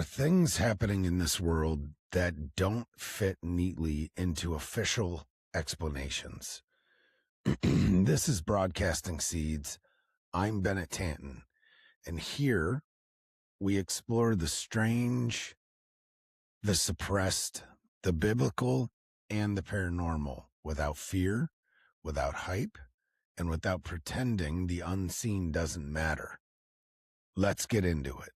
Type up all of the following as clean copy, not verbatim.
are things happening in this world that don't fit neatly into official explanations. This is Broadcasting Seeds. I'm Bennet, and here we explore the strange, the suppressed, the biblical, and the paranormal without fear, without hype, and without pretending the unseen doesn't matter. Let's get into it.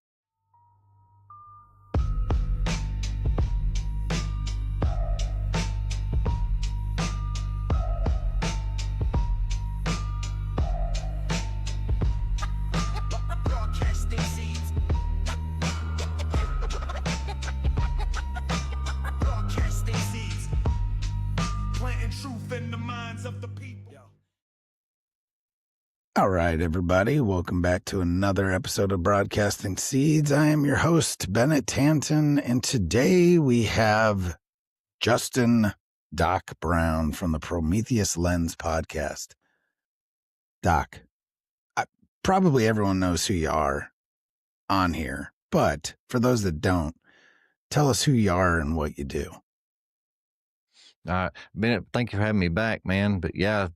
All right, everybody. Welcome back to another episode of Broadcasting Seeds. I am your host, Bennet Tanton, and today we have Justin Doc Brown from the Prometheus Lens podcast. Doc, probably everyone knows who you are on here, but for those that don't, tell us who you are and what you do. Bennet, thank you for having me back, man. But yeah,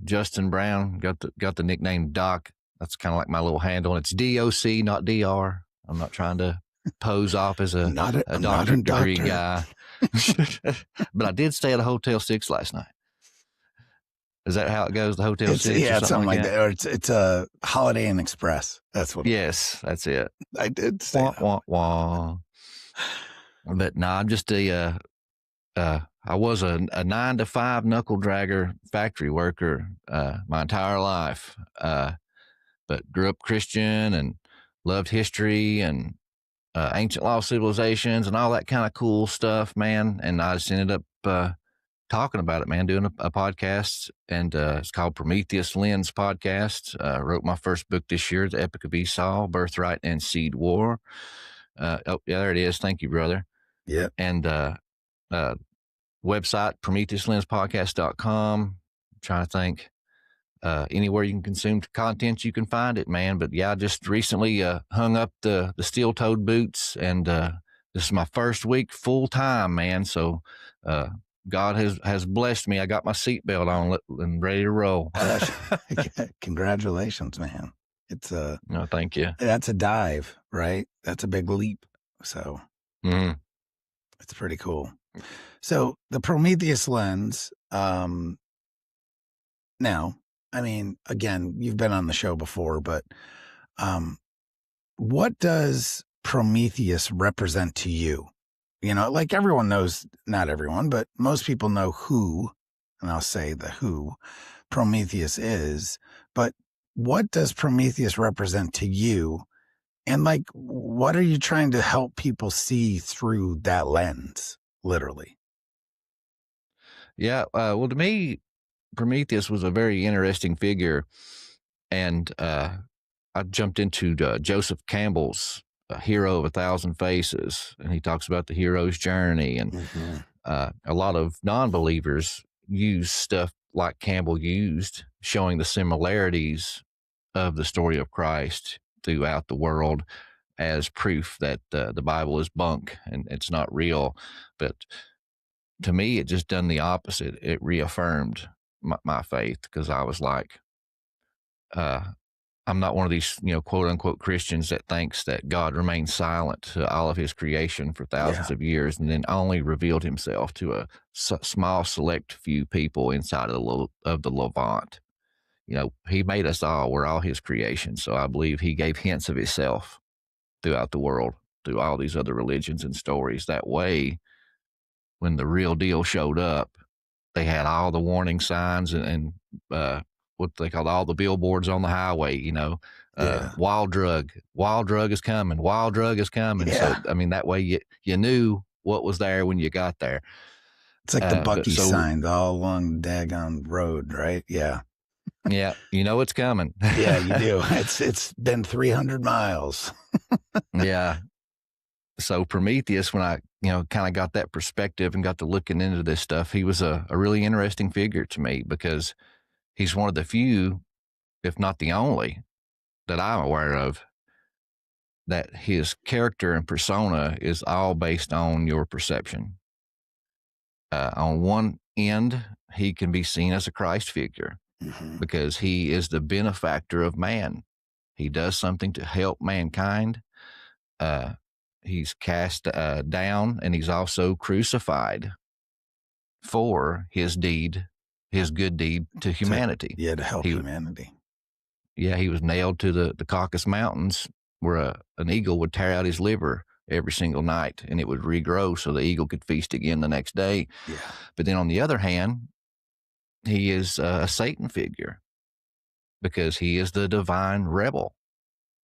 Justin Brown got the nickname Doc. That's kind of like my little handle. And it's DOC, not DR. I'm not trying to pose off as a doctor degree guy. But I did stay at a Hotel 6 last night. Is that how it goes? The Hotel 6? Yeah, something like that. Or it's a Holiday Inn Express. That's what. Yes, that's it. I did stay. Wah. But no, I'm just I was a 9 to 5 knuckle dragger factory worker my entire life, but grew up Christian and loved history and ancient lost civilizations and all that kind of cool stuff, man. And I just ended up talking about it, man, doing a podcast, and it's called Prometheus Lens Podcast. Wrote my first book this year, The Epic of Esau, Birthright and Seed War. Oh, yeah, there it is. Thank you, brother. Yeah. And website, PrometheusLensPodcast.com. I'm trying to think anywhere you can consume content, you can find it, man. But yeah, I just recently hung up the steel-toed boots, and this is my first week full time, man. So God has blessed me. I got my seatbelt on and ready to roll. Congratulations, man. It's no, thank you. That's a dive, right? That's a big leap. So it's pretty cool. So the Prometheus Lens, now, I mean, again, you've been on the show before, but what does Prometheus represent to you? You know, like everyone knows, not everyone, but most people know who, and I'll say the who Prometheus is, but what does Prometheus represent to you? And like, what are you trying to help people see through that lens, literally? Yeah. Well, to me, Prometheus was a very interesting figure. And I jumped into Joseph Campbell's Hero of a Thousand Faces. And he talks about the hero's journey. And a lot of non-believers use stuff like Campbell used, showing the similarities of the story of Christ throughout the world as proof that the Bible is bunk and it's not real. But to me, it just done the opposite. It reaffirmed my faith, because I was like, I'm not one of these, quote unquote Christians that thinks that God remained silent to all of his creation for thousands of years and then only revealed himself to a small select few people inside of the Levant. He made us all. We're all his creation. So I believe he gave hints of himself throughout the world, through all these other religions and stories. That way, when the real deal showed up, they had all the warning signs and what they called all the billboards on the highway, wild drug is coming, wild drug is coming. Yeah. So, I mean, that way you knew what was there when you got there. It's like the Bucky signs all along the daggone road, right? Yeah. Yeah. It's coming. Yeah, you do. It's been 300 miles. Yeah. So Prometheus, when I, kind of got that perspective and got to looking into this stuff, he was a really interesting figure to me, because he's one of the few, if not the only, that I'm aware of, that his character and persona is all based on your perception. On one end, he can be seen as a Christ figure because he is the benefactor of man. He does something to help mankind. He's cast down, and he's also crucified for his good deed to humanity. To help humanity. Yeah, he was nailed to the Caucasus Mountains where an eagle would tear out his liver every single night and it would regrow so the eagle could feast again the next day. Yeah. But then on the other hand, he is a Satan figure because he is the divine rebel.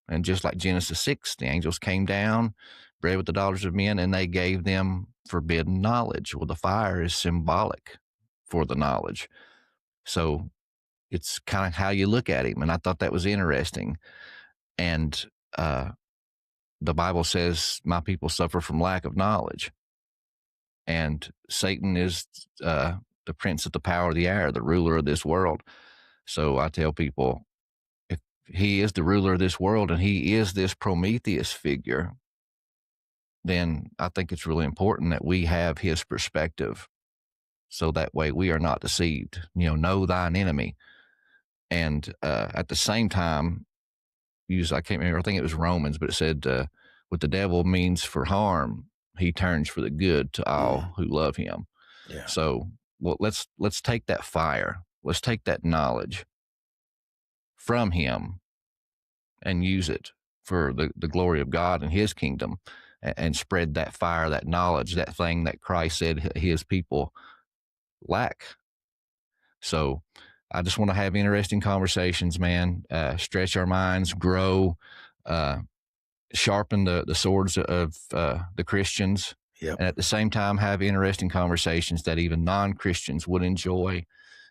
And just like Genesis 6, the angels came down, bred with the daughters of men, and they gave them forbidden knowledge. Well, the fire is symbolic for the knowledge. So it's kind of how you look at him. And I thought that was interesting. And the Bible says, my people suffer from lack of knowledge. And Satan is the prince of the power of the air, the ruler of this world. So I tell people, if he is the ruler of this world and he is this Prometheus figure, then I think it's really important that we have his perspective. So that way we are not deceived. Know thine enemy. And at the same time, I can't remember, I think it was Romans, but it said, what the devil means for harm, he turns for the good to all who love him. Yeah. So let's take that fire. Let's take that knowledge from him and use it for the glory of God and his kingdom, and spread that fire, that knowledge, that thing that Christ said his people lack. So I just want to have interesting conversations, man, stretch our minds, grow, sharpen the swords of the Christians, and at the same time have interesting conversations that even non-Christians would enjoy.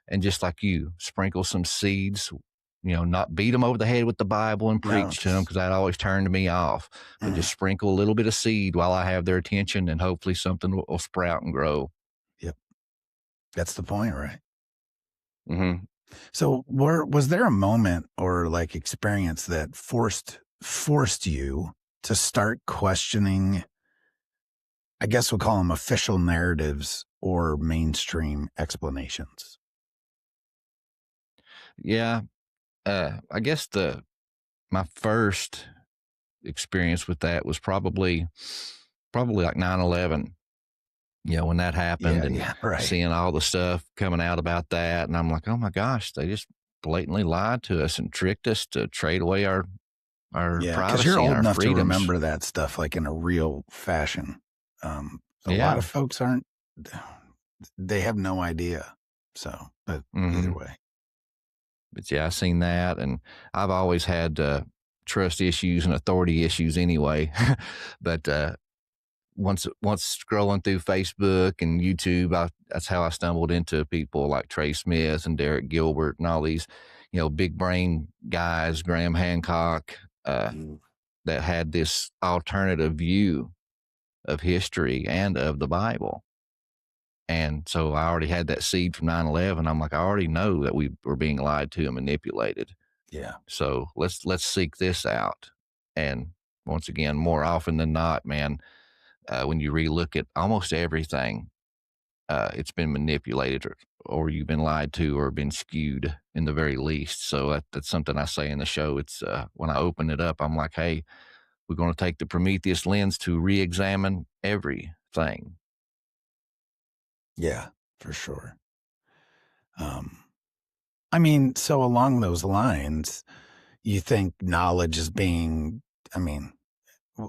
And just like you, sprinkle some seeds, not beat them over the head with the Bible and preach to them, because that always turned me off, but just sprinkle a little bit of seed while I have their attention, and hopefully something will sprout and grow. Yep. That's the point, right? Mm-hmm. So was there a moment or like experience that forced you to start questioning, I guess we'll call them official narratives or mainstream explanations? Yeah. I guess my first experience with that was probably like 9/11. When that happened, and seeing all the stuff coming out about that, and I'm like, oh my gosh, they just blatantly lied to us and tricked us to trade away our privacy. Because you're old enough freedoms. to remember that stuff like in a real fashion. A lot of folks aren't. They have no idea. So, but either way. But yeah, I've seen that, and I've always had trust issues and authority issues anyway. But once scrolling through Facebook and YouTube, that's how I stumbled into people like Trey Smith and Derek Gilbert and all these, big brain guys, Graham Hancock, that had this alternative view of history and of the Bible. And so I already had that seed from 9/11. I'm like, I already know that we were being lied to and manipulated. Yeah. So let's seek this out. And once again, more often than not, man, when you relook at almost everything, it's been manipulated or you've been lied to or been skewed in the very least. So that's something I say in the show. It's when I open it up, I'm like, hey, we're going to take the Prometheus lens to re-examine everything. Yeah, for sure. I mean, so along those lines, you think knowledge is being,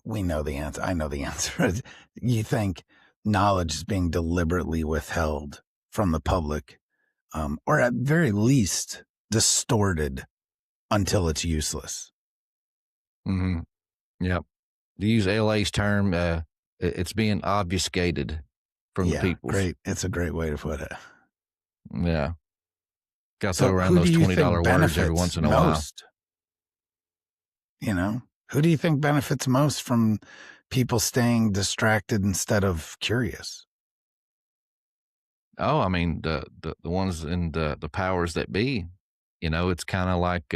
we know the answer. I know the answer. You think knowledge is being deliberately withheld from the public, or at very least distorted until it's useless. Mm-hmm. Yep. To use LA's term, it's being obfuscated from the people. Great. It's a great way to put it. Yeah. Got to throw around those $20 words every once in a while. Who do you think benefits most from people staying distracted instead of curious? Oh, the ones in the powers that be. It's kind of like,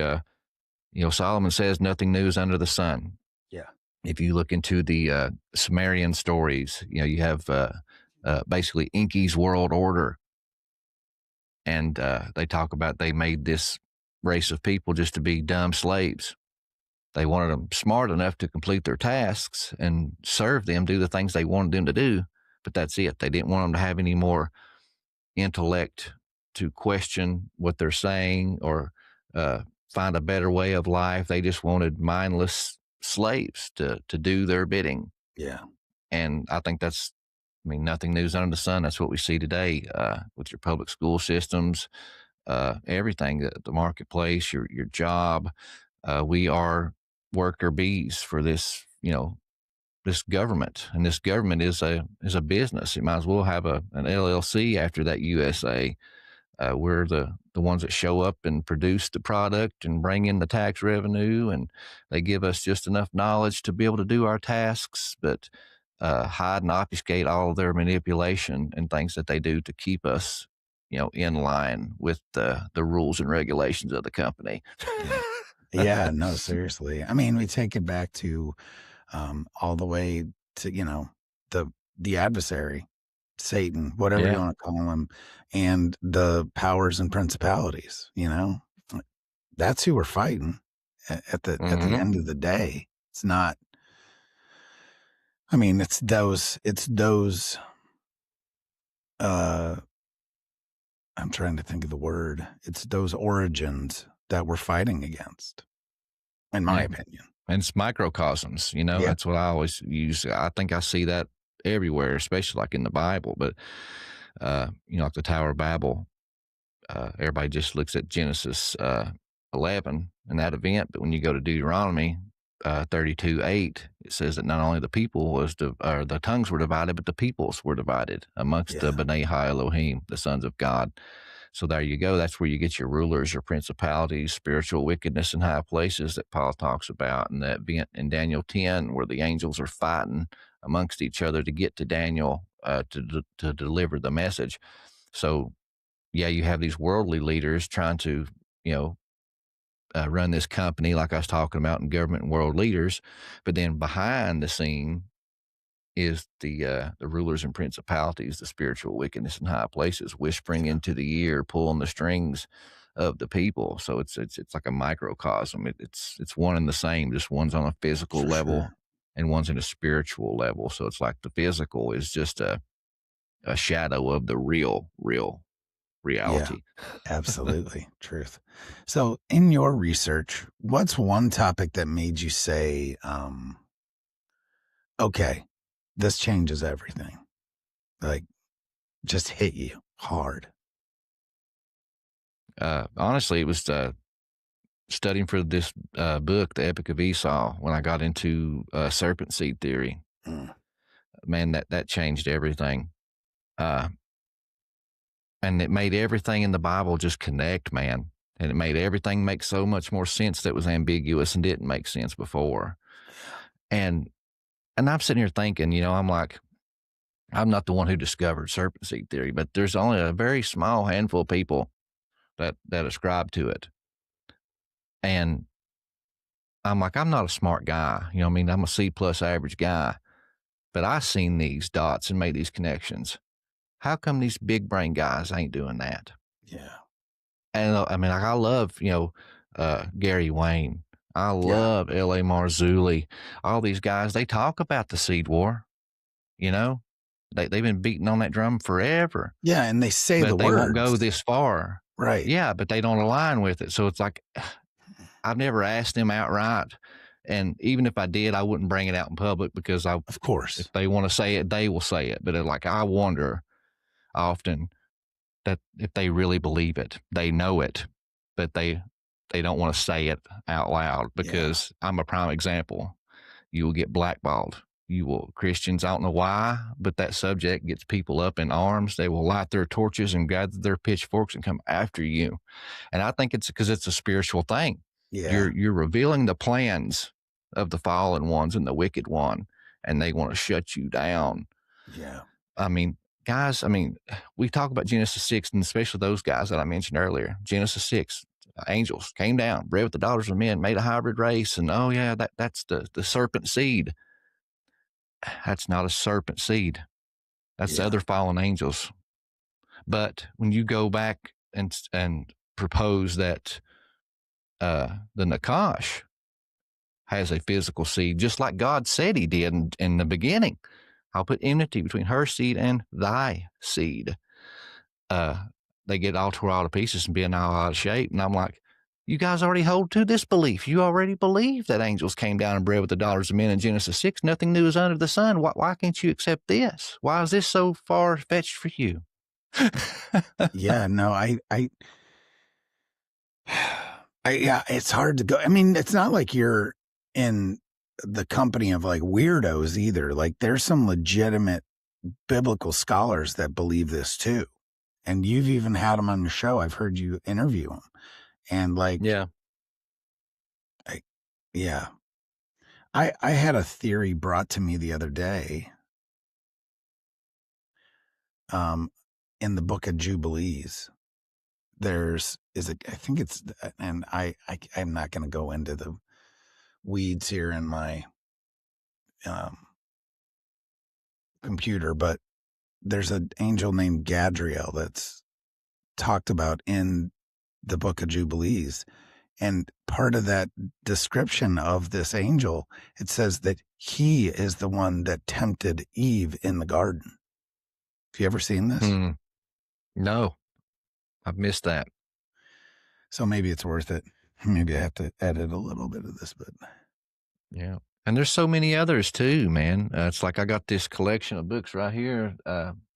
Solomon says nothing new is under the sun. Yeah. If you look into the Sumerian stories, you have basically Enki's world order, and they talk about they made this race of people just to be dumb slaves. They wanted them smart enough to complete their tasks and serve them, do the things they wanted them to do, but that's it. They didn't want them to have any more intellect to question what they're saying or uh, find a better way of life. They just wanted mindless slaves to do their bidding. Yeah. And I think that's, I mean, nothing new under the sun. That's what we see today with your public school systems, everything, the marketplace, your job. We are worker bees for this, this government, and this government is a business. It might as well have an LLC after that USA. We're the ones that show up and produce the product and bring in the tax revenue, and they give us just enough knowledge to be able to do our tasks, but hide and obfuscate all of their manipulation and things that they do to keep us, in line with the rules and regulations of the company. Yeah. Yeah, no, seriously. I mean, we take it back to all the way to, the adversary, Satan, whatever you want to call him, and the powers and principalities, that's who we're fighting at the end of the day. It's not, I mean, it's those I'm trying to think of the word. It's those origins that we're fighting against, in my opinion. And it's microcosms, that's what I always use. I think I see that everywhere, especially like in the Bible. But, like the Tower of Babel, everybody just looks at Genesis 11 and that event. But when you go to Deuteronomy 32:8, it says that not only the people the tongues were divided, but the peoples were divided amongst the B'nai Ha-Elohim, the sons of God. So there you go. That's where you get your rulers, your principalities, spiritual wickedness in high places that Paul talks about, and that event in Daniel 10 where the angels are fighting amongst each other to get to Daniel to deliver the message. So, you have these worldly leaders trying to, run this company like I was talking about in government and world leaders, but then behind the scene is the rulers and principalities, the spiritual wickedness in high places, whispering into the ear, pulling the strings of the people. So it's like a microcosm. It's one and the same. Just one's on a physical level and one's in a spiritual level. So it's like the physical is just a shadow of the real reality. Yeah, absolutely. Truth. So in your research, what's one topic that made you say, okay, this changes everything? Like, just hit you hard. Honestly, it was studying for this book, The Epic of Esau, when I got into serpent seed theory. Man, that changed everything. And it made everything in the Bible just connect, man. And it made everything make so much more sense that was ambiguous and didn't make sense before. And I'm sitting here thinking, I'm like, I'm not the one who discovered serpent seed theory, but there's only a very small handful of people that ascribe to it. And I'm like, I'm not a smart guy. I'm a C+ average guy, but I seen these dots and made these connections. How come these big brain guys ain't doing that? Yeah. And I love, Gary Wayne. I love L.A. Marzulli. All these guys, they talk about the seed war. They've been beating on that drum forever. Yeah, and they say but the they words. Won't go this far. Right. Yeah, but they don't align with it. So it's like, I've never asked them outright. And even if I did, I wouldn't bring it out in public because of course, if they want to say it, they will say it. But I wonder often that if they really believe it, they know it, but they don't want to say it out loud because I'm a prime example. You will get blackballed. Christians, I don't know why, but that subject gets people up in arms. They will light their torches and gather their pitchforks and come after you. And I think it's because it's a spiritual thing. Yeah. You're revealing the plans of the fallen ones and the wicked one, and they want to shut you down. Yeah. Guys, we talk about Genesis 6, and especially those guys that I mentioned earlier. Genesis 6, angels came down, bred with the daughters of men, made a hybrid race, and oh yeah, that's the serpent seed. That's not a serpent seed. That's the other fallen angels. But when you go back and propose that the Nakash has a physical seed, just like God said he did in the beginning, I'll put enmity between her seed and thy seed. They get all tore all to pieces and being all out of shape. And I'm like, you guys already hold to this belief. You already believe that angels came down and bred with the daughters of men in Genesis 6. Nothing new is under the sun. Why can't you accept this? Why is this so far-fetched for you? Yeah, no, yeah, it's hard to go. I mean, it's not like you're in the company of like weirdos either. Like there's some legitimate biblical scholars that believe this too. And you've even had them on your show. I've heard you interview them. And like, yeah. I had a theory brought to me the other day. In the book of Jubilees, I think it's, and I'm not going to go into the weeds here in my computer, but there's an angel named Gadriel that's talked about in the book of Jubilees. And part of that description of this angel, it says that he is the one that tempted Eve in the garden. Have you ever seen this? No, I've missed that. So maybe it's worth it. Maybe I have to edit a little bit of this, but yeah. And there's so many others too, man. It's like I got this collection of books right here.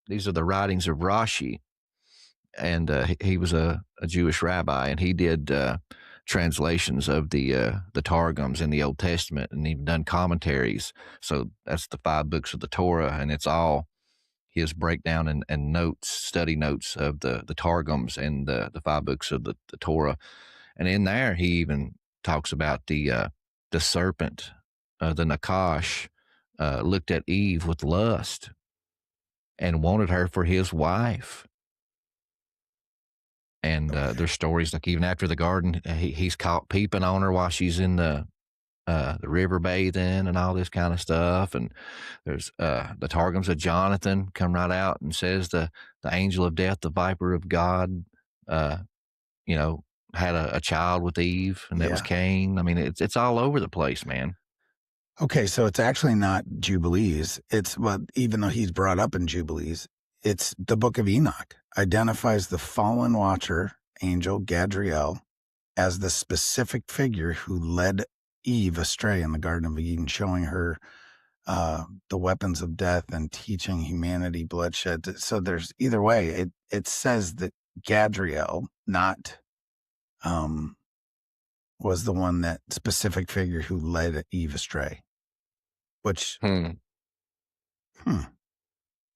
These are the writings of Rashi, and he was a Jewish rabbi, and he did translations of the Targums in the Old Testament, and even done commentaries. So that's the 5 books of the Torah, and it's all his breakdown and notes, study notes of the Targums and the 5 books of the Torah. And in there, he even talks about the serpent, the Nakash, looked at Eve with lust and wanted her for his wife. And there's stories like even after the garden, he's caught peeping on her while she's in the river bathing and all this kind of stuff. And there's the Targums of Jonathan come right out and says the angel of death, the viper of God, had a child with Eve, and that was Cain. I mean, it's all over the place, man. Okay, so it's actually not Jubilees. Even though he's brought up in Jubilees, it's the book of Enoch identifies the fallen watcher angel Gadriel as the specific figure who led Eve astray in the Garden of Eden, showing her the weapons of death and teaching humanity bloodshed. So there's either way, it says that Gadriel, not was the one, that specific figure who led Eve astray, which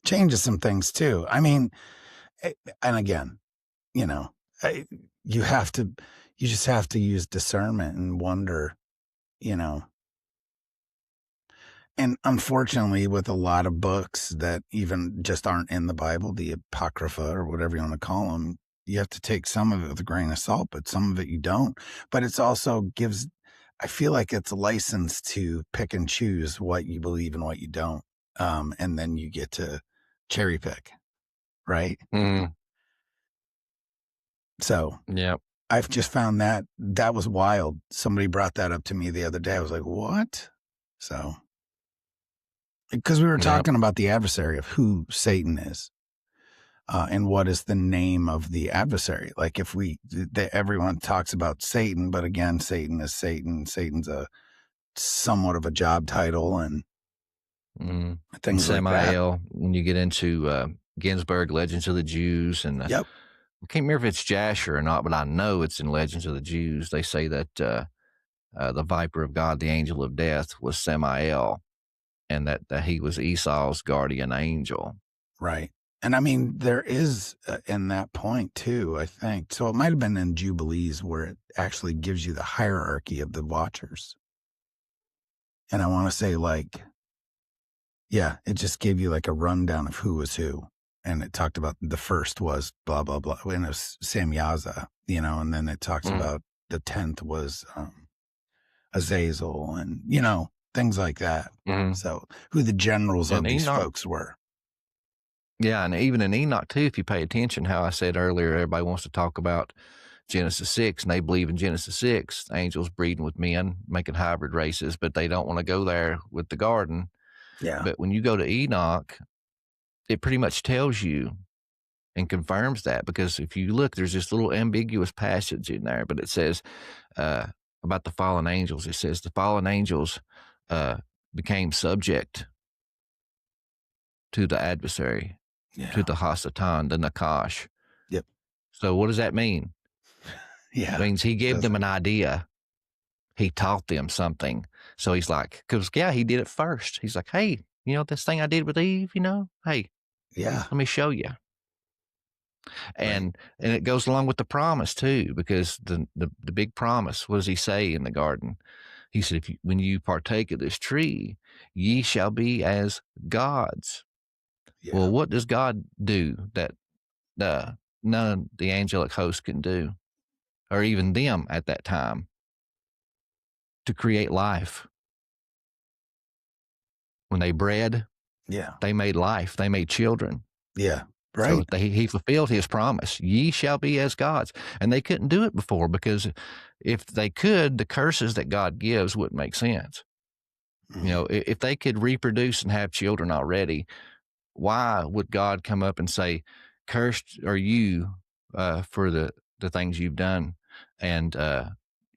changes some things too. I mean, and again, you just have to use discernment and wonder, and unfortunately with a lot of books that even just aren't in the Bible, the Apocrypha or whatever you want to call them, you have to take some of it with a grain of salt, but some of it you don't. But it's also I feel like it's a license to pick and choose what you believe and what you don't. And then you get to cherry pick, right? So yeah, I've just found that was wild. Somebody brought that up to me the other day. I was like, what? So, because we were talking about the adversary of who Satan is. And what is the name of the adversary? Like everyone talks about Satan, but again, Satan is Satan. Satan's somewhat of a job title and things like that. Samael, when you get into Ginsburg, Legends of the Jews, and I can't remember if it's Jasher or not, but I know it's in Legends of the Jews. They say that the viper of God, the angel of death, was Samael, and that he was Esau's guardian angel. Right. And I mean, there is in that point too, I think. So it might have been in Jubilees where it actually gives you the hierarchy of the watchers. And I want to say it just gave you like a rundown of who was who. and it talked about the first was blah, blah, blah. And it was Samyaza, you know, and then it talks about the 10th was Azazel and, you know, things like that. So who the generals of these folks were. Yeah, and even in Enoch, too, if you pay attention, how I said earlier, everybody wants to talk about Genesis 6, and they believe in Genesis 6, angels breeding with men, making hybrid races, but they don't want to go there with the garden. Yeah. But when you go to Enoch, it pretty much tells you and confirms that, because if you look, there's this little ambiguous passage in there, but it says about the fallen angels. It says the fallen angels became subject to the adversary, to the Hasatan, the Nakash. Yep. So what does that mean? Yeah. It means he gave them an idea. He taught them something. So he's like, because, yeah, he did it first. He's like, hey, you know, this thing I did with Eve, you know, hey, let me show you. And it goes along with the promise, too, because the big promise, what does he say in the garden? He said, when you partake of this tree, ye shall be as gods. Yeah. Well, what does God do that none of the angelic host can do, or even them at that time? To create life. When they bred, they made life. They made children. Yeah, right. So he fulfilled his promise. Ye shall be as gods. And they couldn't do it before, because if they could, the curses that God gives wouldn't make sense. You know, if they could reproduce and have children already, why would God come up and say, cursed are you for the things you've done, and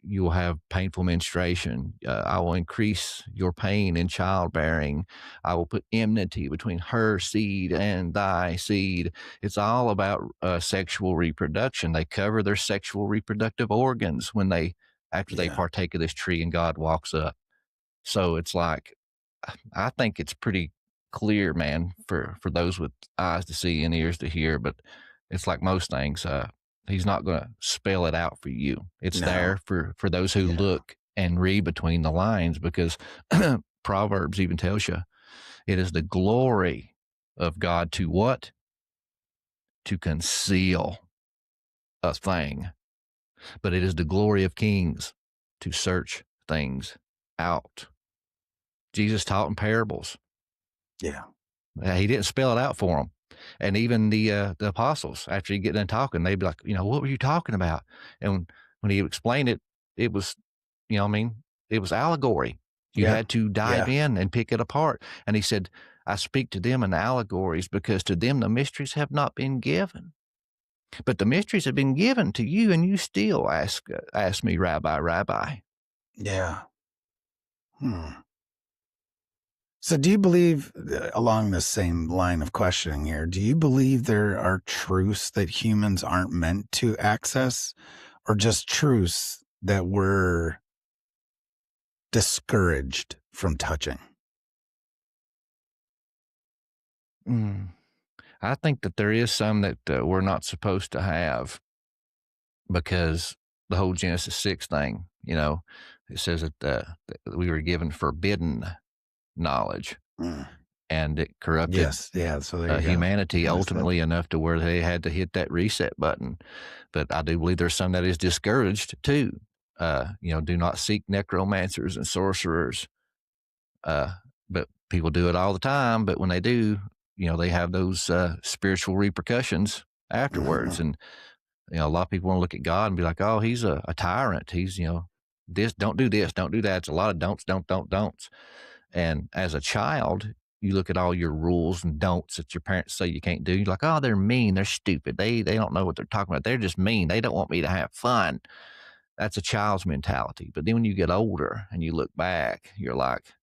you will have painful menstruation. I will increase your pain in childbearing. I will put enmity between her seed and thy seed. It's all about sexual reproduction. They cover their sexual reproductive organs after they partake of this tree and God walks up. So it's like, I think it's pretty clear, man, for those with eyes to see and ears to hear. But it's like most things, he's not going to spell it out for you. It's there for those who look and read between the lines, because Proverbs even tells you it is the glory of God to what? To conceal a thing. But it is the glory of kings to search things out. Jesus taught in parables. Yeah. He didn't spell it out for them. And even the apostles, after he get done talking, they'd be like, you know, what were you talking about? And when he explained it, it was, you know what I mean? It was allegory. You had to dive in and pick it apart. And he said, I speak to them in allegories, because to them the mysteries have not been given. But the mysteries have been given to you, and you still ask me, Rabbi, Rabbi. Yeah. So do you believe, along the same line of questioning here, do you believe there are truths that humans aren't meant to access, or just truths that we're discouraged from touching? I think that there is some that we're not supposed to have, because the whole Genesis 6 thing, you know, it says that we were given forbidden knowledge, and it corrupted humanity ultimately enough to where they had to hit that reset button. But I do believe there's some that is discouraged too. You know, do not seek necromancers and sorcerers. But people do it all the time. But when they do, you know, they have those spiritual repercussions afterwards. And, you know, a lot of people want to look at God and be like, oh, he's a tyrant. He's, you know, this, don't do this, don't do that. It's a lot of don'ts. And as a child, you look at all your rules and don'ts that your parents say you can't do. You're like, oh, they're mean. They're stupid. They don't know what they're talking about. They're just mean. They don't want me to have fun. That's a child's mentality. But then when you get older and you look back, you're like,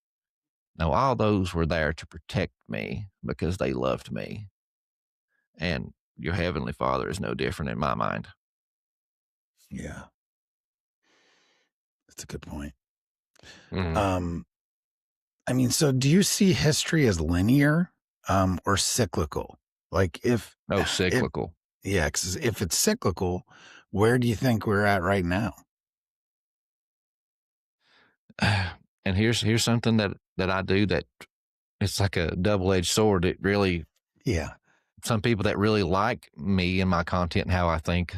no, all those were there to protect me because they loved me. And your Heavenly Father is no different in my mind. Yeah. That's a good point. I mean, so do you see history as linear or cyclical? Like cyclical. Because if it's cyclical, where do you think we're at right now? And here's something that I do that it's like a double-edged sword. It really some people that really like me and my content and how I think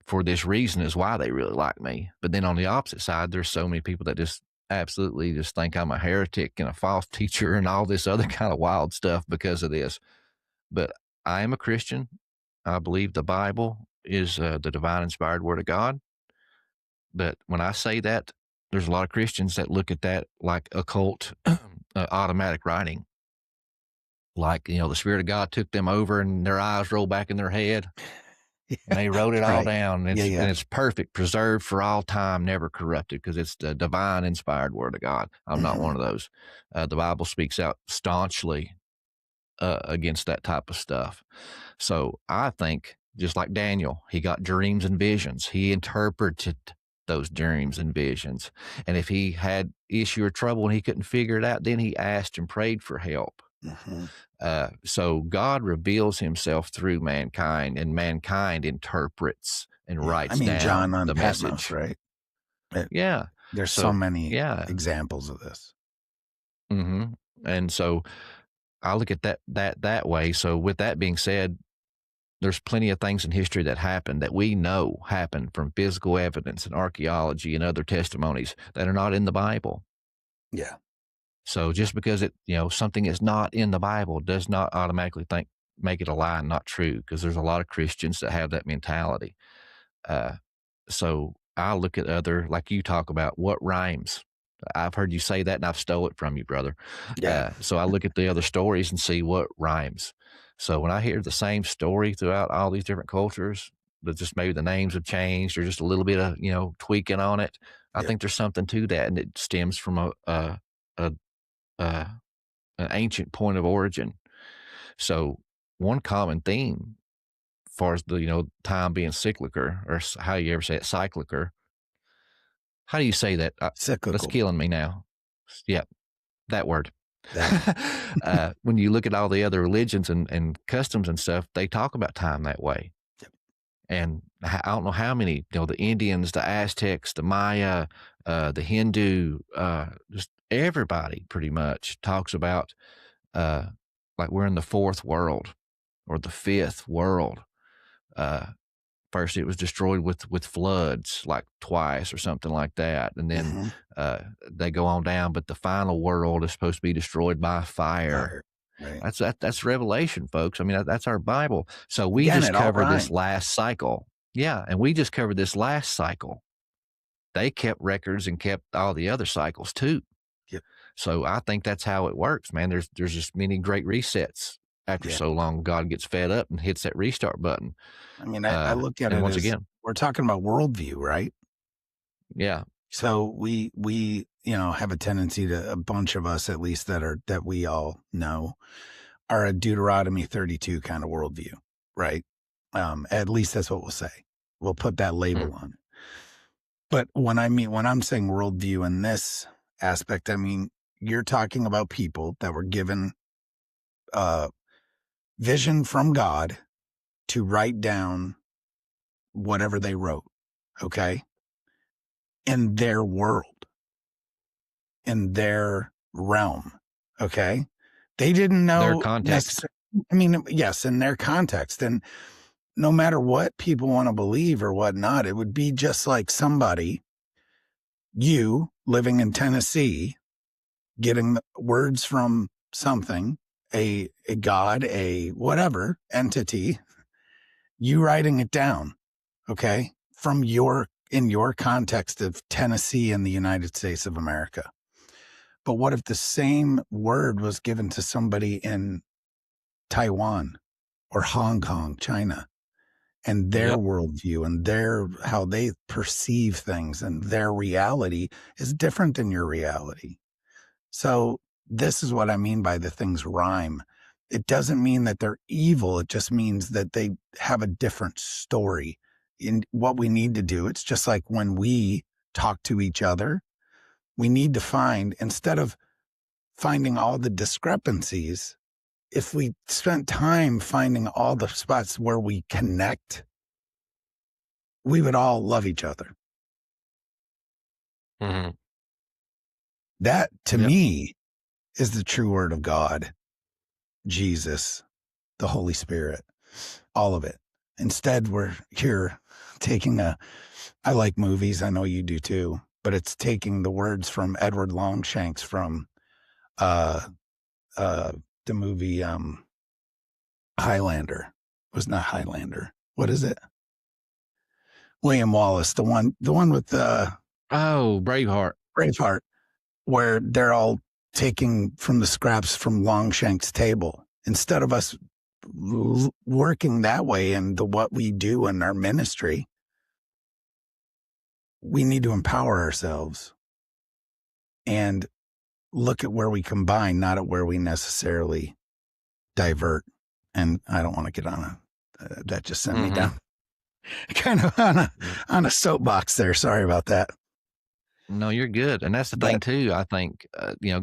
for this reason is why they really like me. But then on the opposite side, there's so many people that just absolutely just think I'm a heretic and a false teacher and all this other kind of wild stuff because of this. But I am a Christian. I believe the Bible is the divine inspired word of God. But when I say that, there's a lot of Christians that look at that like occult automatic writing. Like, the Spirit of God took them over and their eyes rolled back in their head. And they wrote it all down. And it's perfect, preserved for all time, never corrupted, because it's the divine inspired word of God. I'm not one of those. The Bible speaks out staunchly against that type of stuff. So I think, just like Daniel, he got dreams and visions. He interpreted those dreams and visions. And if he had issue or trouble and he couldn't figure it out, then he asked and prayed for help. So God reveals himself through mankind, and mankind interprets and writes down John on the Patmos, message. right? There's so many examples of this. And so I look at that way. So with that being said, there's plenty of things in history that happened that we know happened from physical evidence and archaeology and other testimonies that are not in the Bible. Yeah. So just because something is not in the Bible does not automatically make it a lie and not true, because there's a lot of Christians that have that mentality. So I look at other, like you talk about, what rhymes. I've heard you say that and I've stole it from you, brother. Yeah. So I look at the other stories and see what rhymes. So when I hear the same story throughout all these different cultures, but just maybe the names have changed or just a little bit of, tweaking on it, I think there's something to that. And it stems from an ancient point of origin. So one common theme, as far as the time being cyclical, or how you ever say it, cyclical. How do you say that? Cyclical. That's killing me now. Yeah, that word. When you look at all the other religions and customs and stuff, they talk about time that way. Yep. And I don't know how many, the Indians, the Aztecs, the Maya, the Hindu, just everybody pretty much talks about like we're in the fourth world or the fifth world. First, it was destroyed with floods, like twice or something like that, and then they go on down. But the final world is supposed to be destroyed by fire. Right. That's Revelation, folks. I mean, that's our Bible. So we just covered this last cycle. Yeah, and we just covered this last cycle. They kept records and kept all the other cycles too. Yep. So I think that's how it works, man. There's just many great resets. After so long, God gets fed up and hits that restart button. I mean, I look at it once as, again, we're talking about worldview, right? Yeah. So we have a tendency to, a bunch of us at least that we all know, are a Deuteronomy 32 kind of worldview, right? At least that's what we'll say. We'll put that label on it. But when I'm saying worldview in this aspect, I mean, you're talking about people that were given vision from God to write down whatever they wrote, okay? In their world, in their realm, okay? They didn't know their context. I mean, yes, in their context. And no matter what people want to believe or whatnot, it would be just like somebody, you living in Tennessee, getting the words from something, a god, a whatever entity, you writing it down, okay, from in your context of Tennessee and the United States of America. But what if the same word was given to somebody in Taiwan or Hong Kong, China, and their worldview and how they perceive things and their reality is different than your reality? So this is what I mean by the things rhyme. It doesn't mean that they're evil. It just means that they have a different story in what we need to do. It's just like when we talk to each other, we need to find, instead of finding all the discrepancies, if we spent time finding all the spots where we connect, we would all love each other. That, to me, is the true word of God, Jesus, the Holy Spirit, all of it. Instead, we're here taking I like movies. I know you do too, but it's taking the words from Edward Longshanks from uh, uh, the movie Highlander. It was not Highlander. What is it? William Wallace, the one with Braveheart. Braveheart, where they're all taking from the scraps from Longshank's table. Instead of us working that way in what we do in our ministry, we need to empower ourselves and look at where we combine, not at where we necessarily divert. And I don't want to get on that just sent me down kind of on a soapbox there. Sorry about that. No, you're good. And that's the thing too. I think,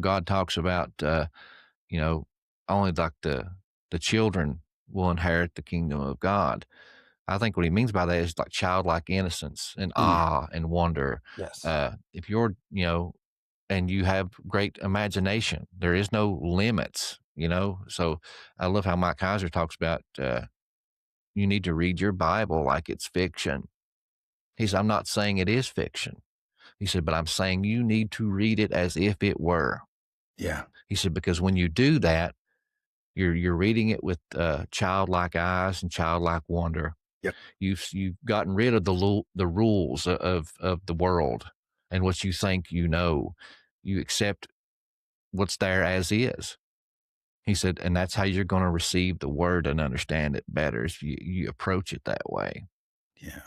God talks about, only like the children will inherit the kingdom of God. I think what he means by that is like childlike innocence and awe and wonder. Yes. If you're, and you have great imagination, there is no limits, So I love how Mike Kaiser talks about, you need to read your Bible like it's fiction. He said, I'm not saying it is fiction. He said, but I'm saying you need to read it as if it were. Yeah. He said, because when you do that, you're reading it with childlike eyes and childlike wonder. Yep. You've gotten rid of the rules of the world and what you think you know. You accept what's there as is. He said, and that's how you're going to receive the word and understand it better if you approach it that way. Yeah.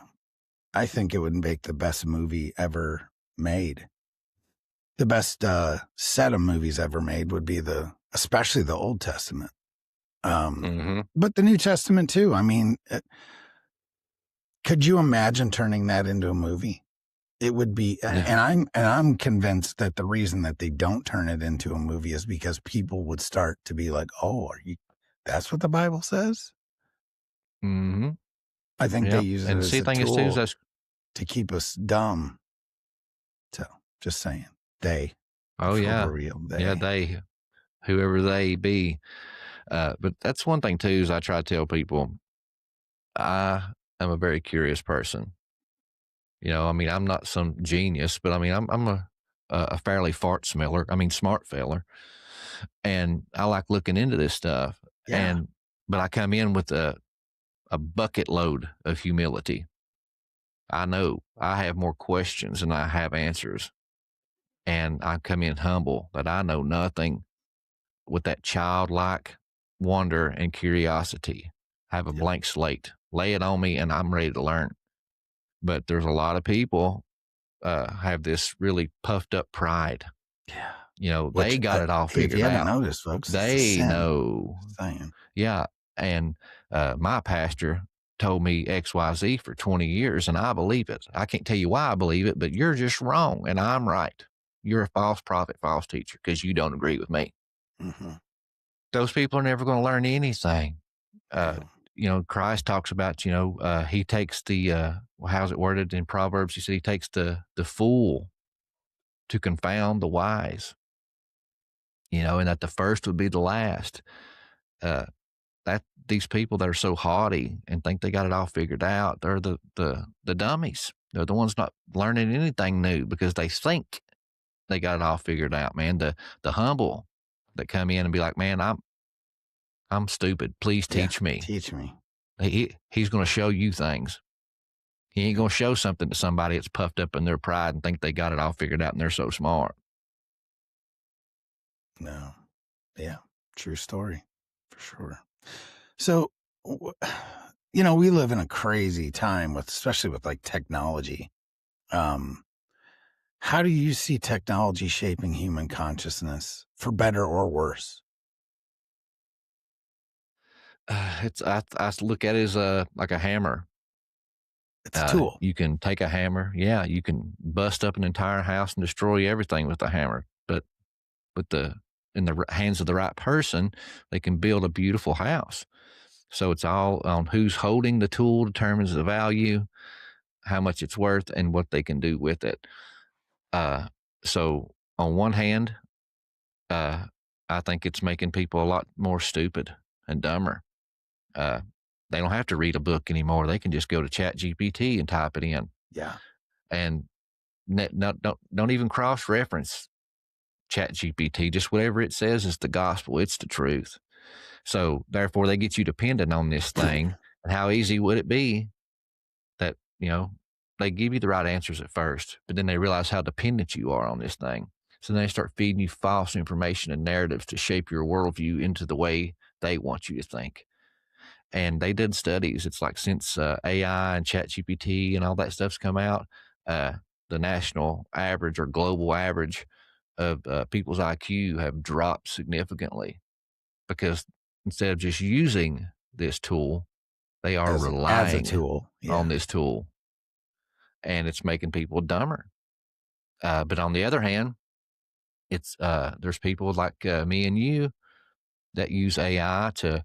I think it would make the best movie ever made. The best set of movies ever made would be especially the Old Testament. But the New Testament too. I mean, could you imagine turning that into a movie? It would be, and I'm convinced that the reason that they don't turn it into a movie is because people would start to be like, "Oh, that's what the Bible says." I think they use it as a tool to keep us dumb. So, just saying, they. Oh yeah, real, they, whoever they be. But that's one thing too. Is I try to tell people, I am a very curious person. I mean, I'm not some genius, but I mean, I'm a fairly smart feller, and I like looking into this stuff. Yeah. But I come in with a bucket load of humility. I know I have more questions than I have answers, and I come in humble that I know nothing, with that childlike wonder and curiosity. Have a blank slate, lay it on me, and I'm ready to learn. But there's a lot of people have this really puffed up pride. Yeah. They got it all figured out. If you haven't noticed, folks, they know. Saying. Yeah. And my pastor told me XYZ for 20 years, and I believe it. I can't tell you why I believe it, but you're just wrong, and I'm right. You're a false prophet, false teacher, because you don't agree with me. Those people are never going to learn anything. Christ talks about, he takes how's it worded in Proverbs? He said he takes the fool to confound the wise, and that the first would be the last. That these people that are so haughty and think they got it all figured out, they're the dummies. They're the ones not learning anything new because they think they got it all figured out, man. The humble that come in and be like, man, I'm stupid. Please teach me. Teach me. He's going to show you things. He ain't going to show something to somebody that's puffed up in their pride and think they got it all figured out and they're so smart. No. Yeah. True story. For sure. So, we live in a crazy time especially with like technology. How do you see technology shaping human consciousness for better or worse? I look at it as like a hammer. It's a tool. You can take a hammer. Yeah, you can bust up an entire house and destroy everything with a hammer. But in the hands of the right person, they can build a beautiful house. So it's all on who's holding the tool determines the value, how much it's worth, and what they can do with it. So on one hand, I think it's making people a lot more stupid and dumber. They don't have to read a book anymore. They can just go to ChatGPT and type it in. Yeah. And don't even cross-reference ChatGPT. Just whatever it says is the gospel. It's the truth. So therefore, they get you dependent on this thing. And how easy would it be that, they give you the right answers at first, but then they realize how dependent you are on this thing. So then they start feeding you false information and narratives to shape your worldview into the way they want you to think. And they did studies. It's like since AI and ChatGPT and all that stuff's come out, the national average or global average of people's IQ have dropped significantly because instead of just using this tool, they are As a relying tool. Yeah. on this tool, and it's making people dumber. But on the other hand, it's there's people like me and you that use AI to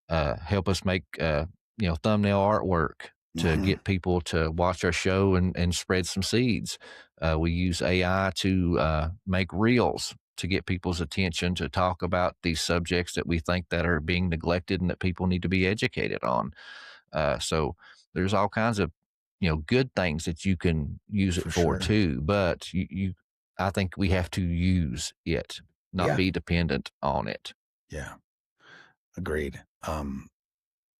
help us make thumbnail artwork to get people to watch our show and spread some seeds. We use AI to make reels to get people's attention to talk about these subjects that we think that are being neglected and that people need to be educated on. So there's all kinds of good things that you can use it for too. But I think we have to use it, not be dependent on it. Yeah. Agreed.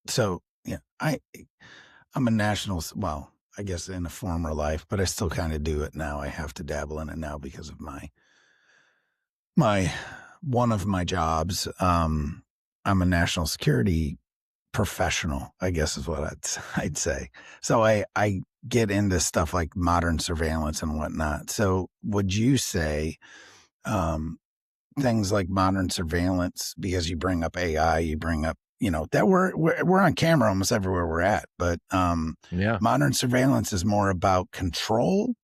So yeah, I'm a national, well, I guess in a former life, but I still kind of do it now. I have to dabble in it now because of one of my jobs. I'm a national security professional, I guess is what I'd say. So I get into stuff like modern surveillance and whatnot. So would you say, things like modern surveillance, because you bring up AI, you bring up, that we're on camera almost everywhere we're at, but modern surveillance is more about control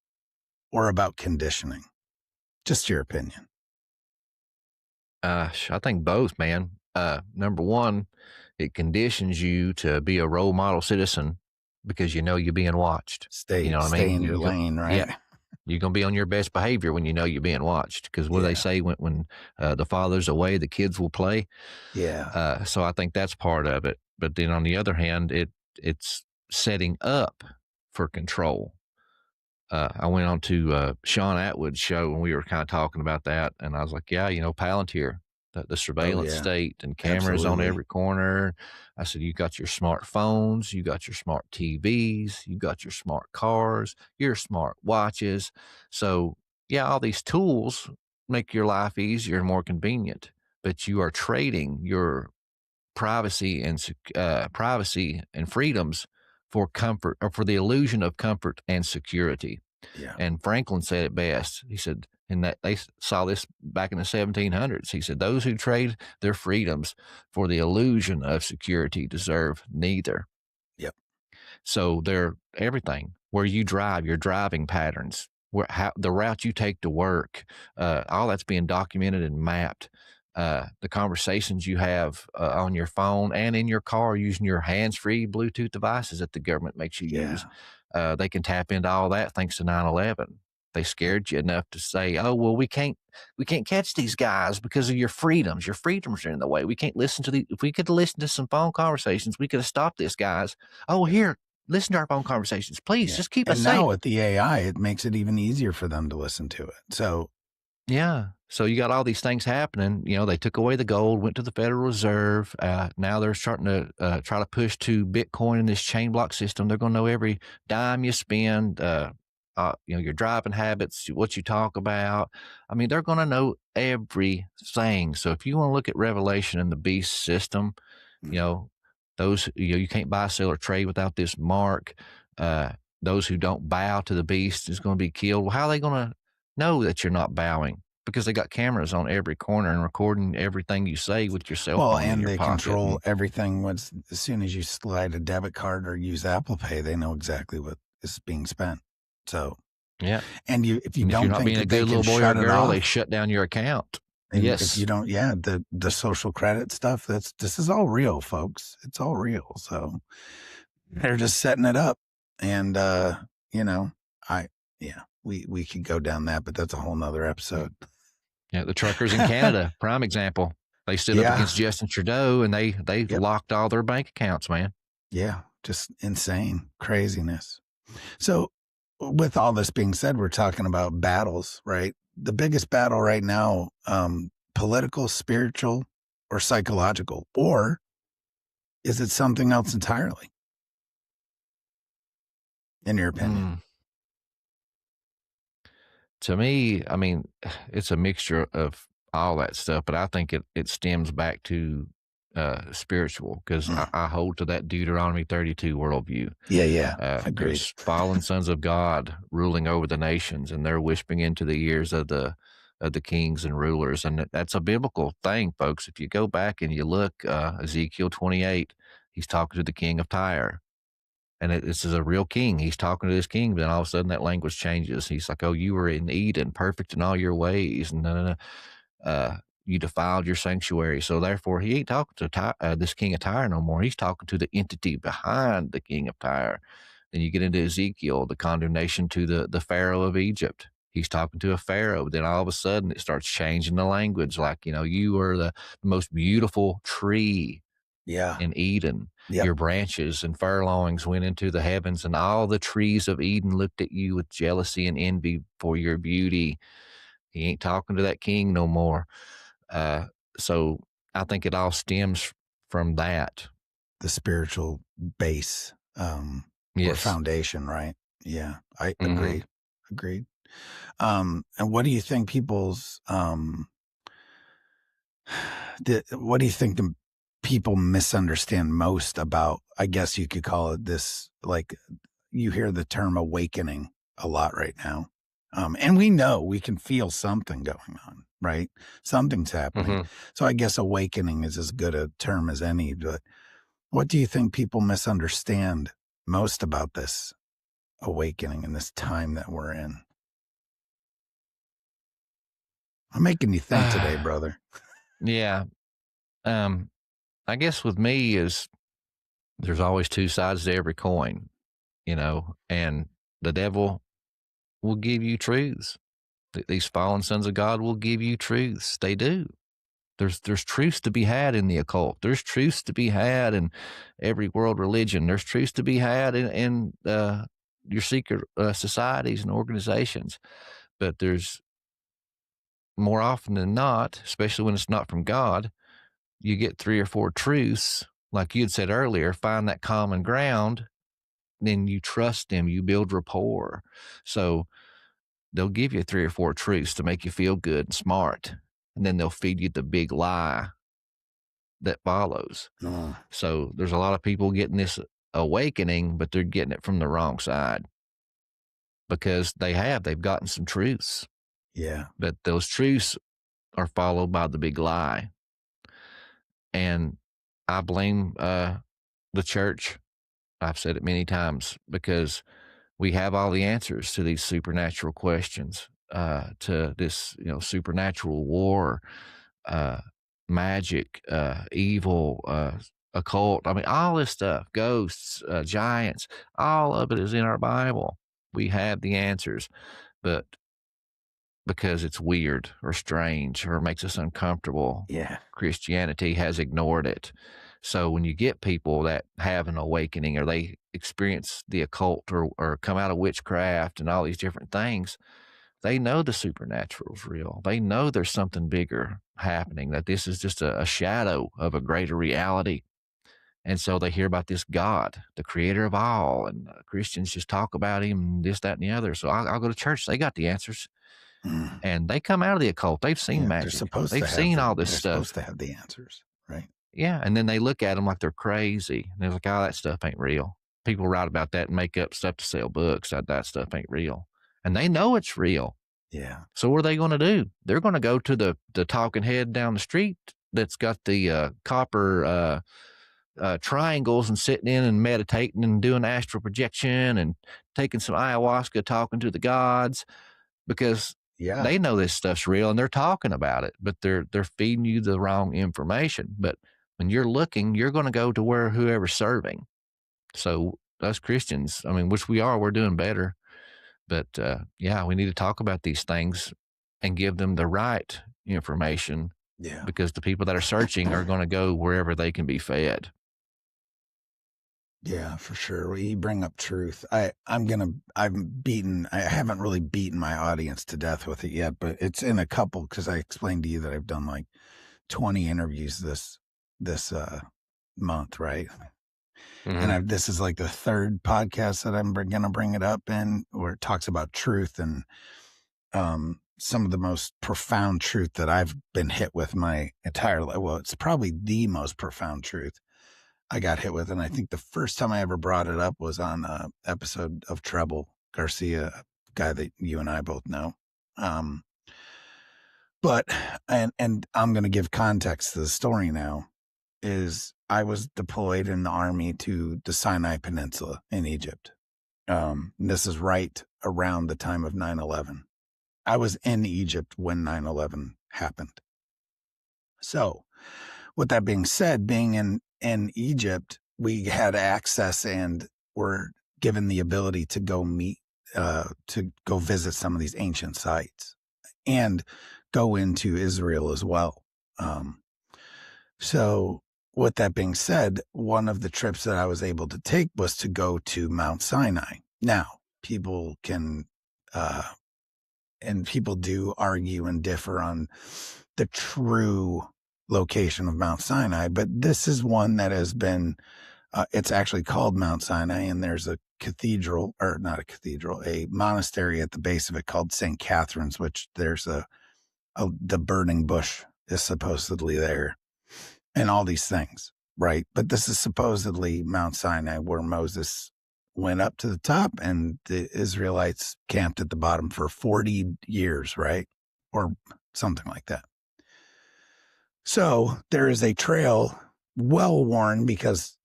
or about conditioning? Just your opinion. I think both, man. Number one, it conditions you to be a role model citizen because you're being watched. Stay in your lane, right? Yeah. You're going to be on your best behavior when you're being watched. Because what do they say when the father's away, the kids will play? Yeah. So I think that's part of it. But then on the other hand, it's setting up for control. I went on to Sean Atwood's show and we were kind of talking about that. And I was like, yeah, Palantir, the surveillance state and cameras on every corner. I said, you got your smartphones, you got your smart TVs, you got your smart cars, your smart watches. So yeah, all these tools make your life easier and more convenient, but you are trading your privacy and freedoms for comfort, or for the illusion of comfort and security. Yeah. And Franklin said it best. He said, and that they saw this back in the 1700s. He said, those who trade their freedoms for the illusion of security deserve neither. Yep. So they're everything. Where you drive, your driving patterns, the route you take to work, all that's being documented and mapped. The conversations you have on your phone and in your car using your hands-free Bluetooth devices that the government makes you use. They can tap into all that thanks to 9/11. They scared you enough to say, oh, well, we can't catch these guys because of your freedoms. Your freedoms are in the way. We can't listen to if we could listen to some phone conversations, we could have stopped this, guys. Oh, here, listen to our phone conversations. Please just keep us safe. And now with the AI, it makes it even easier for them to listen to it. So yeah. So you got all these things happening. They took away the gold, went to the Federal Reserve. Now they're starting to try to push to Bitcoin in this chain block system. They're going to know every dime you spend, your driving habits, what you talk about. I mean, they're going to know everything. So if you want to look at Revelation and the beast system, those, you can't buy, sell, or trade without this mark. Those who don't bow to the beast is going to be killed. Well, how are they going to know that you're not bowing? Because they got cameras on every corner and recording everything you say with your cell phone in your pocket. Well, and they control everything. As soon as you slide a debit card or use Apple Pay, they know exactly what is being spent. So yeah, and if you're not being a good little boy or girl, they shut down your account. And if you don't, the social credit stuff. This is all real, folks. It's all real. So they're just setting it up, and we could go down that, but that's a whole nother episode. Yeah, the truckers in Canada, prime example. They stood up Yeah. against Justin Trudeau, and they Yep. locked all their bank accounts, man. Yeah. Just insane craziness. So, with all this being said, we're talking about battles, right? The biggest battle right now, political, spiritual, or psychological, or is it something else entirely? In your opinion? To me, I mean, it's a mixture of all that stuff, but I think it stems back to spiritual, because I hold to that Deuteronomy 32 worldview. Yeah, yeah. Agreed. There's fallen sons of God ruling over the nations, and they're whispering into the ears of the kings and rulers, and that's a biblical thing, folks. If you go back and you look, Ezekiel 28, he's talking to the king of Tyre. And this is a real king. He's talking to this king, but then all of a sudden that language changes. He's like, "Oh, you were in Eden, perfect in all your ways, and you defiled your sanctuary." So therefore, he ain't talking to this king of Tyre no more. He's talking to the entity behind the king of Tyre. Then you get into Ezekiel, the condemnation to the Pharaoh of Egypt. He's talking to a Pharaoh. But then all of a sudden, it starts changing the language. Like, you are the most beautiful tree Yeah. in Eden. Yep. Your branches and furlongs went into the heavens, and all the trees of Eden looked at you with jealousy and envy for your beauty. He ain't talking to that king no more. So I think it all stems from that. The spiritual base, or Yes. foundation, right? Yeah, I Mhm. agree. Agreed. And what do you think people's what do you think the people misunderstand most about, I guess you could call it this, like, you hear the term awakening a lot right now. And we know we can feel something going on, right? Something's happening. Mhm. So I guess awakening is as good a term as any, but what do you think people misunderstand most about this awakening and this time that we're in? I'm making you think today, brother. Yeah. I guess with me is there's always two sides to every coin, and the devil will give you truths. These fallen sons of God will give you truths. They do. There's truths to be had in the occult. There's truths to be had in every world religion. There's truths to be had in your secret societies and organizations. But there's more often than not, especially when it's not from God, you get 3 or 4 truths, like you had said earlier, find that common ground, then you trust them, you build rapport. So they'll give you 3 or 4 truths to make you feel good and smart, and then they'll feed you the big lie that follows. Oh, So there's a lot of people getting this awakening, but they're getting it from the wrong side, because they've gotten some truths, yeah. but those truths are followed by the big lie. And I blame the church. I've said it many times, because we have all the answers to these supernatural questions, to this, supernatural war, uh, magic, evil, occult. I mean, all this stuff, ghosts, giants, all of it is in our Bible. We have the answers, but because it's weird or strange or makes us uncomfortable, Yeah. Christianity has ignored it. So when you get people that have an awakening, or they experience the occult, or come out of witchcraft and all these different things, they know the supernatural is real. They know there's something bigger happening, that this is just a shadow of a greater reality. And so they hear about this God, the creator of all, and Christians just talk about him, this, that, and the other. So I'll go to church. They got the answers. Mm. And they come out of the occult. They've seen Yeah, magic. They've seen all this they're stuff. supposed to have the answers, right? Yeah. And then they look at them like they're crazy. And they're like, "Oh, that stuff ain't real." People write about that and make up stuff to sell books. That stuff ain't real. And they know it's real. Yeah. So what are they going to do? They're going to go to the talking head down the street that's got the copper triangles, and sitting in and meditating and doing astral projection and taking some ayahuasca, talking to the gods, because Yeah. they know this stuff's real and they're talking about it, but they're feeding you the wrong information. But when you're looking, you're going to go to where whoever's serving. So us Christians, I mean, which we are, we're doing better. But yeah, we need to talk about these things and give them the right information Yeah. because the people that are searching are going to go wherever they can be fed. Yeah, for sure. Well, you bring up truth. I haven't really beaten my audience to death with it yet, but it's in a couple, because I explained to you that I've done like 20 interviews this month, right? Mm-hmm. And this is like the third podcast that I'm going to bring it up in, where it talks about truth and some of the most profound truth that I've been hit with my entire life. Well, it's probably the most profound truth I got hit with. And I think the first time I ever brought it up was on an episode of Treble Garcia, a guy that you and I both know. But I'm going to give context to the story now. Is I was deployed in the army to the Sinai Peninsula in Egypt. This is right around the time of 9/11. I was in Egypt when 9/11 happened. So, with that being said, being in Egypt, we had access and were given the ability to go to go visit some of these ancient sites and go into Israel as well. So, with that being said, one of the trips that I was able to take was to go to Mount Sinai. Now, people can, and people do argue and differ on the true location of Mount Sinai, but this is one that has been, it's actually called Mount Sinai, and there's a cathedral, or not a cathedral, a monastery at the base of it called St. Catherine's, which there's the burning bush is supposedly there, and all these things, right? But this is supposedly Mount Sinai, where Moses went up to the top and the Israelites camped at the bottom for 40 years, right? Or something like that. So there is a trail well worn, because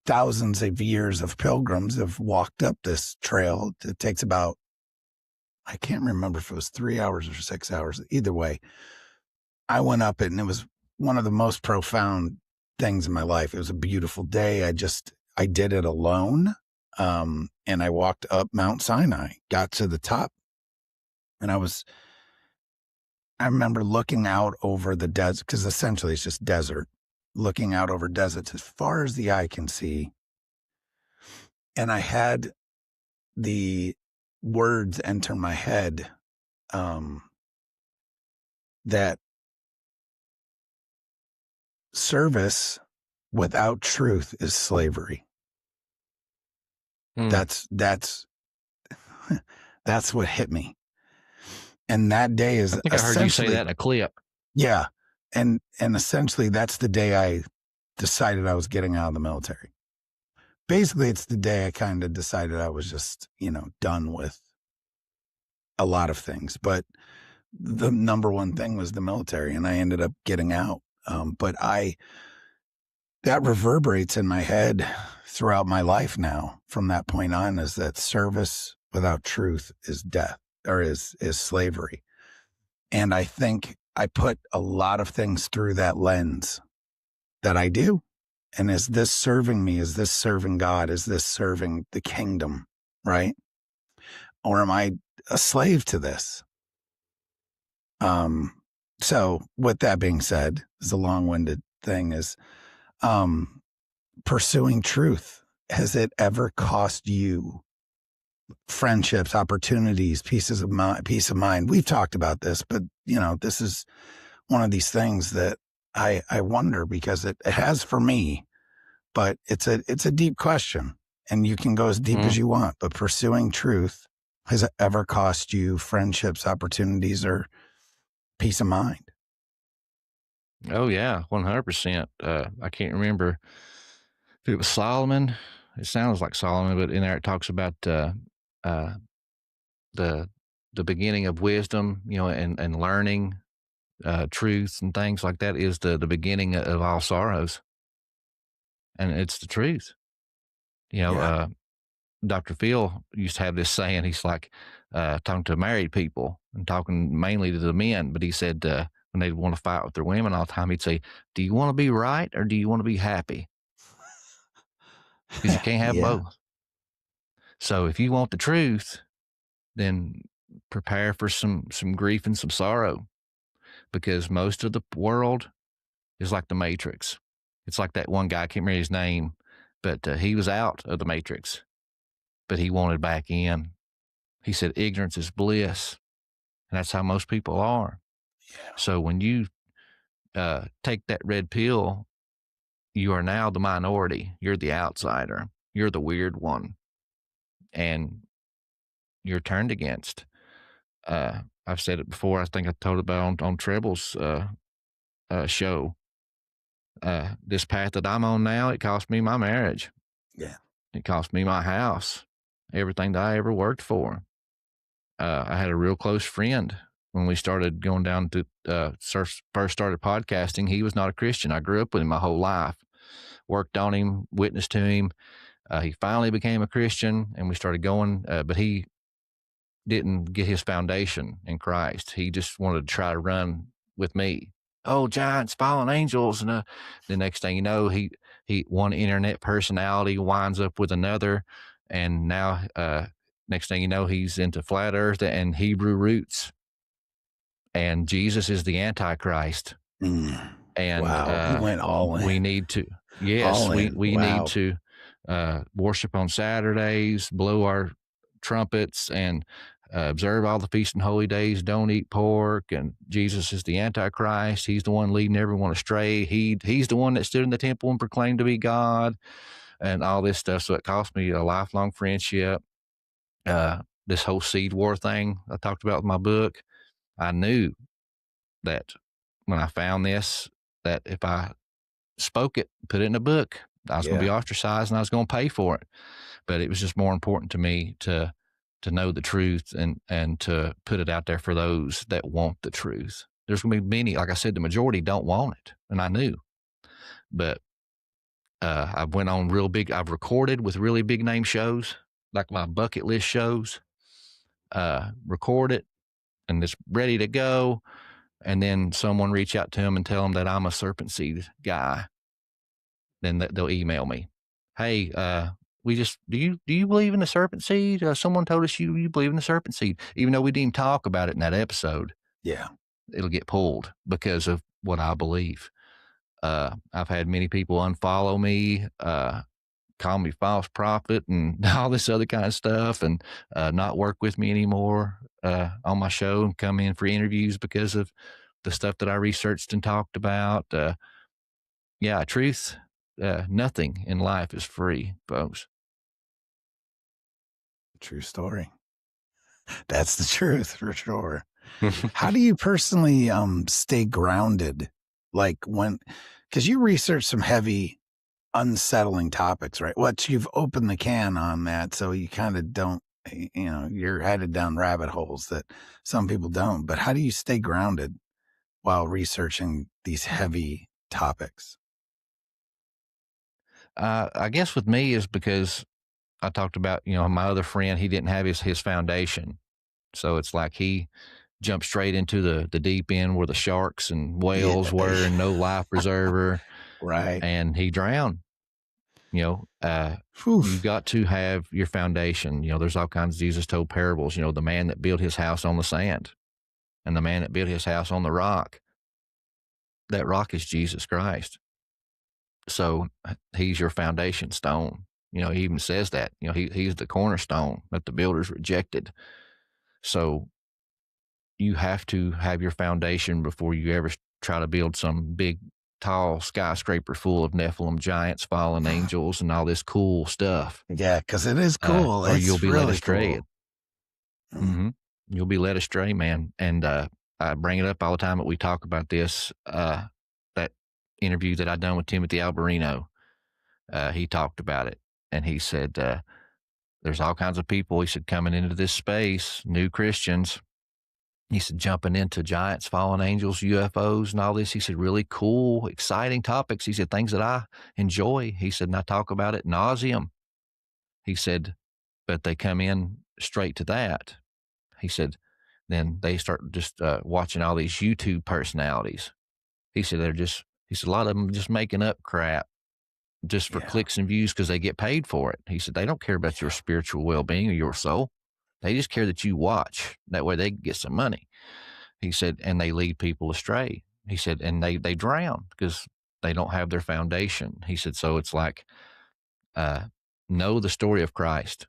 thousands of years of pilgrims have walked up this trail. It takes about, I can't remember if it was 3 hours or 6 hours. Either way, I went up it, and it was one of the most profound things in my life. It was a beautiful day. I did it alone. And I walked up Mount Sinai, got to the top, and I remember looking out over the desert, because essentially it's just desert, looking out over deserts as far as the eye can see. And I had the words enter my head, that service without truth is slavery. Hmm. That's that's what hit me. And that day is, I think I heard you say that in a clip. Yeah. And essentially that's the day I decided I was getting out of the military. Basically, it's the day I kind of decided I was just, done with a lot of things. But the number one thing was the military, and I ended up getting out. But that reverberates in my head throughout my life now from that point on, is that service without truth is death, or is slavery. And I think I put a lot of things through that lens that I do. And is this serving me? Is this serving God? Is this serving the kingdom? Right? Or am I a slave to this? So with that being said, is a long-winded thing, is, pursuing truth. Has it ever cost you friendships, opportunities, peace of mind? We've talked about this, but this is one of these things that I wonder, because it has for me, but it's a deep question, and you can go as deep as you want, but pursuing truth, has it ever cost you friendships, opportunities, or peace of mind? Oh yeah, 100%. I can't remember if it was Solomon. It sounds like Solomon, but in there it talks about uh, the beginning of wisdom, and learning truth and things like that is the beginning of all sorrows, and it's the truth. Yeah. Dr. Phil used to have this saying. He's like talking to married people and talking mainly to the men, but he said when they want to fight with their women all the time, he'd say, "Do you want to be right or do you want to be happy? Because you can't have Yeah. both. So if you want the truth, then prepare for some grief and some sorrow. because most of the world is like the Matrix. It's like that one guy, I can't remember his name, but he was out of the Matrix, but he wanted back in. He said, ignorance is bliss. And that's how most people are. Yeah. So when you take that red pill, you are now the minority. You're the outsider. You're the weird one. And you're turned against. I've said it before. I think I told about on Treble's show. This path that I'm on now, it cost me my marriage. Yeah. It cost me my house, everything that I ever worked for. I had a real close friend when we started going down to first started podcasting. He was not a Christian. I grew up with him my whole life, worked on him, witnessed to him. He finally became a Christian, and we started going, but he didn't get his foundation in Christ. He just wanted to try to run with me. Oh, giants, fallen angels. And the next thing you know, he one internet personality winds up with another. And now, next thing you know, he's into flat earth and Hebrew roots. And Jesus is the Antichrist. And wow, he went all in. We need to, yes, we need to worship on Saturdays, blow our trumpets, and observe all the feasts and holy days, don't eat pork, and Jesus is the Antichrist. He's the one leading everyone astray. He's the one that stood in the temple and proclaimed to be God, and all this stuff. So it cost me a lifelong friendship. This whole seed war thing I talked about in my book, I knew that when I found this, that if I spoke it, put it in a book, I was going to be ostracized and I was going to pay for it. But it was just more important to me to know the truth and to put it out there for those that want the truth. There's going to be many, like I said, the majority don't want it. And I knew, but I went on real big, I've recorded with really big name shows, like my bucket list shows, record it and it's ready to go. And then someone reach out to them and tell them that I'm a serpent seed guy. Then they'll email me. Hey, do you believe in the serpent seed? Someone told us you believe in the serpent seed, even though we didn't even talk about it in that episode. Yeah. It'll get pulled because of what I believe. I've had many people unfollow me, call me false prophet and all this other kind of stuff, and not work with me anymore on my show and come in for interviews because of the stuff that I researched and talked about. Truth. Nothing in life is free, folks. True story. That's the truth for sure. How do you personally stay grounded? Like because you research some heavy, unsettling topics, right? You've opened the can on that, so you kind of don't, you're headed down rabbit holes that some people don't. But how do you stay grounded while researching these heavy topics? I guess with me is because I talked about, my other friend, he didn't have his foundation. So it's like he jumped straight into the deep end where the sharks and whales were and no life preserver. Right. And he drowned. You've got to have your foundation. There's all kinds. Jesus told parables, the man that built his house on the sand and the man that built his house on the rock. That rock is Jesus Christ. So he's your foundation stone. He even says that, he's the cornerstone that the builders rejected. So you have to have your foundation before you ever try to build some big, tall skyscraper full of Nephilim giants, fallen angels, and all this cool stuff. Yeah, because it is cool. Or you'll be really led astray. Cool. Mm-hmm. You'll be led astray, man. And I bring it up all the time that we talk about this. That interview that I done with Timothy Alberino, he talked about it. And he said, there's all kinds of people, he said, coming into this space, new Christians. He said, jumping into giants, fallen angels, UFOs, and all this. He said, really cool, exciting topics. He said, things that I enjoy. He said, and I talk about it nauseum. He said, but they come in straight to that. He said, then they start just watching all these YouTube personalities. He said, a lot of them just making up crap just for clicks and views because they get paid for it. He said, they don't care about your spiritual well-being or your soul. They just care that you watch. That way they can get some money. He said, and they lead people astray. He said, and they drown because they don't have their foundation. He said, so it's like, know the story of Christ.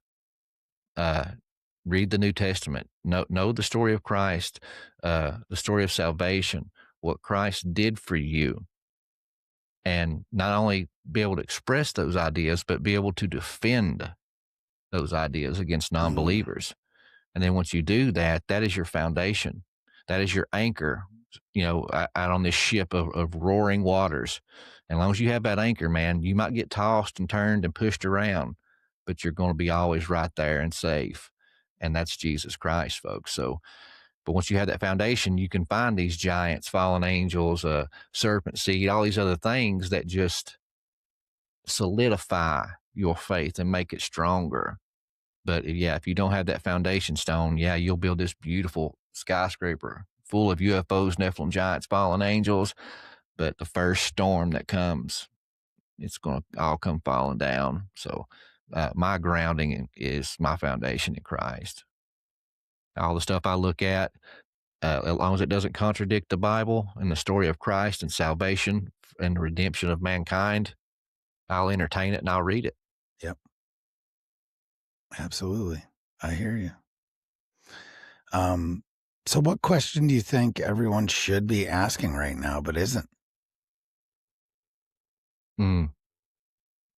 Read the New Testament. Know the story of Christ, the story of salvation, what Christ did for you, and not only be able to express those ideas, but be able to defend those ideas against non-believers. And then once you do that, that is your foundation. That is your anchor, out on this ship of roaring waters. And as long as you have that anchor, man, you might get tossed and turned and pushed around, but you're going to be always right there and safe. And that's Jesus Christ, folks. So, but once you have that foundation, you can find these giants, fallen angels, serpent seed, all these other things that just solidify your faith and make it stronger. But yeah, if you don't have that foundation stone, yeah, you'll build this beautiful skyscraper full of UFOs, Nephilim giants, fallen angels. But the first storm that comes, it's going to all come falling down. So my grounding is my foundation in Christ. All the stuff I look at, as long as it doesn't contradict the Bible and the story of Christ and salvation and the redemption of mankind, I'll entertain it and I'll read it. Yep. Absolutely. I hear you. So what question do you think everyone should be asking right now, but isn't?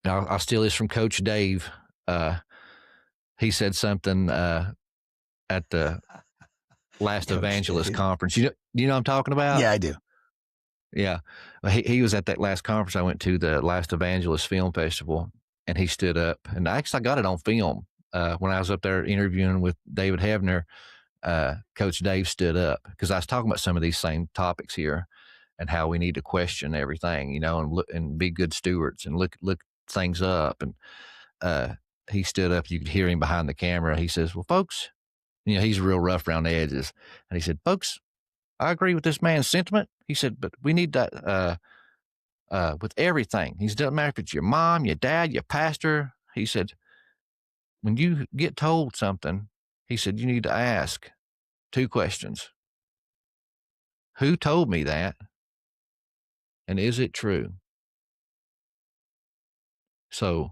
I'll steal this from Coach Dave. He said something at the last Coach Evangelist Dave. Conference. You know what I'm talking about? Yeah, I do. Yeah. He was at that last conference I went to, the Last Evangelist Film Festival, and he stood up. And actually, I got it on film. When I was up there interviewing with David Hebner, Coach Dave stood up because I was talking about some of these same topics here and how we need to question everything, and look and be good stewards and look things up. And he stood up. You could hear him behind the camera. He says, well, folks, he's real rough around the edges. And he said, folks, I agree with this man's sentiment. He said, but we need that with everything. He said, doesn't matter if it's your mom, your dad, your pastor. He said, when you get told something, he said, you need to ask 2 questions. Who told me that? And is it true? So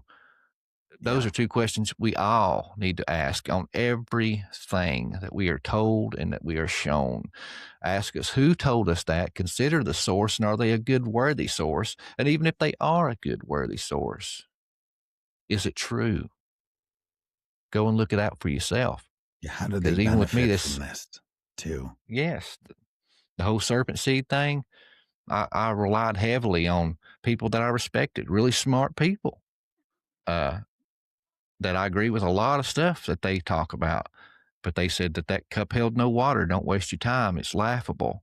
those are 2 questions we all need to ask on everything that we are told and that we are shown. Ask us who told us that, consider the source, and are they a good, worthy source? And even if they are a good, worthy source, is it true? Go and look it out for yourself. Yeah, how do they even with me, from this too? Yes, the whole serpent seed thing, I relied heavily on people that I respected, really smart people, that I agree with a lot of stuff that they talk about. But they said that cup held no water. Don't waste your time. It's laughable.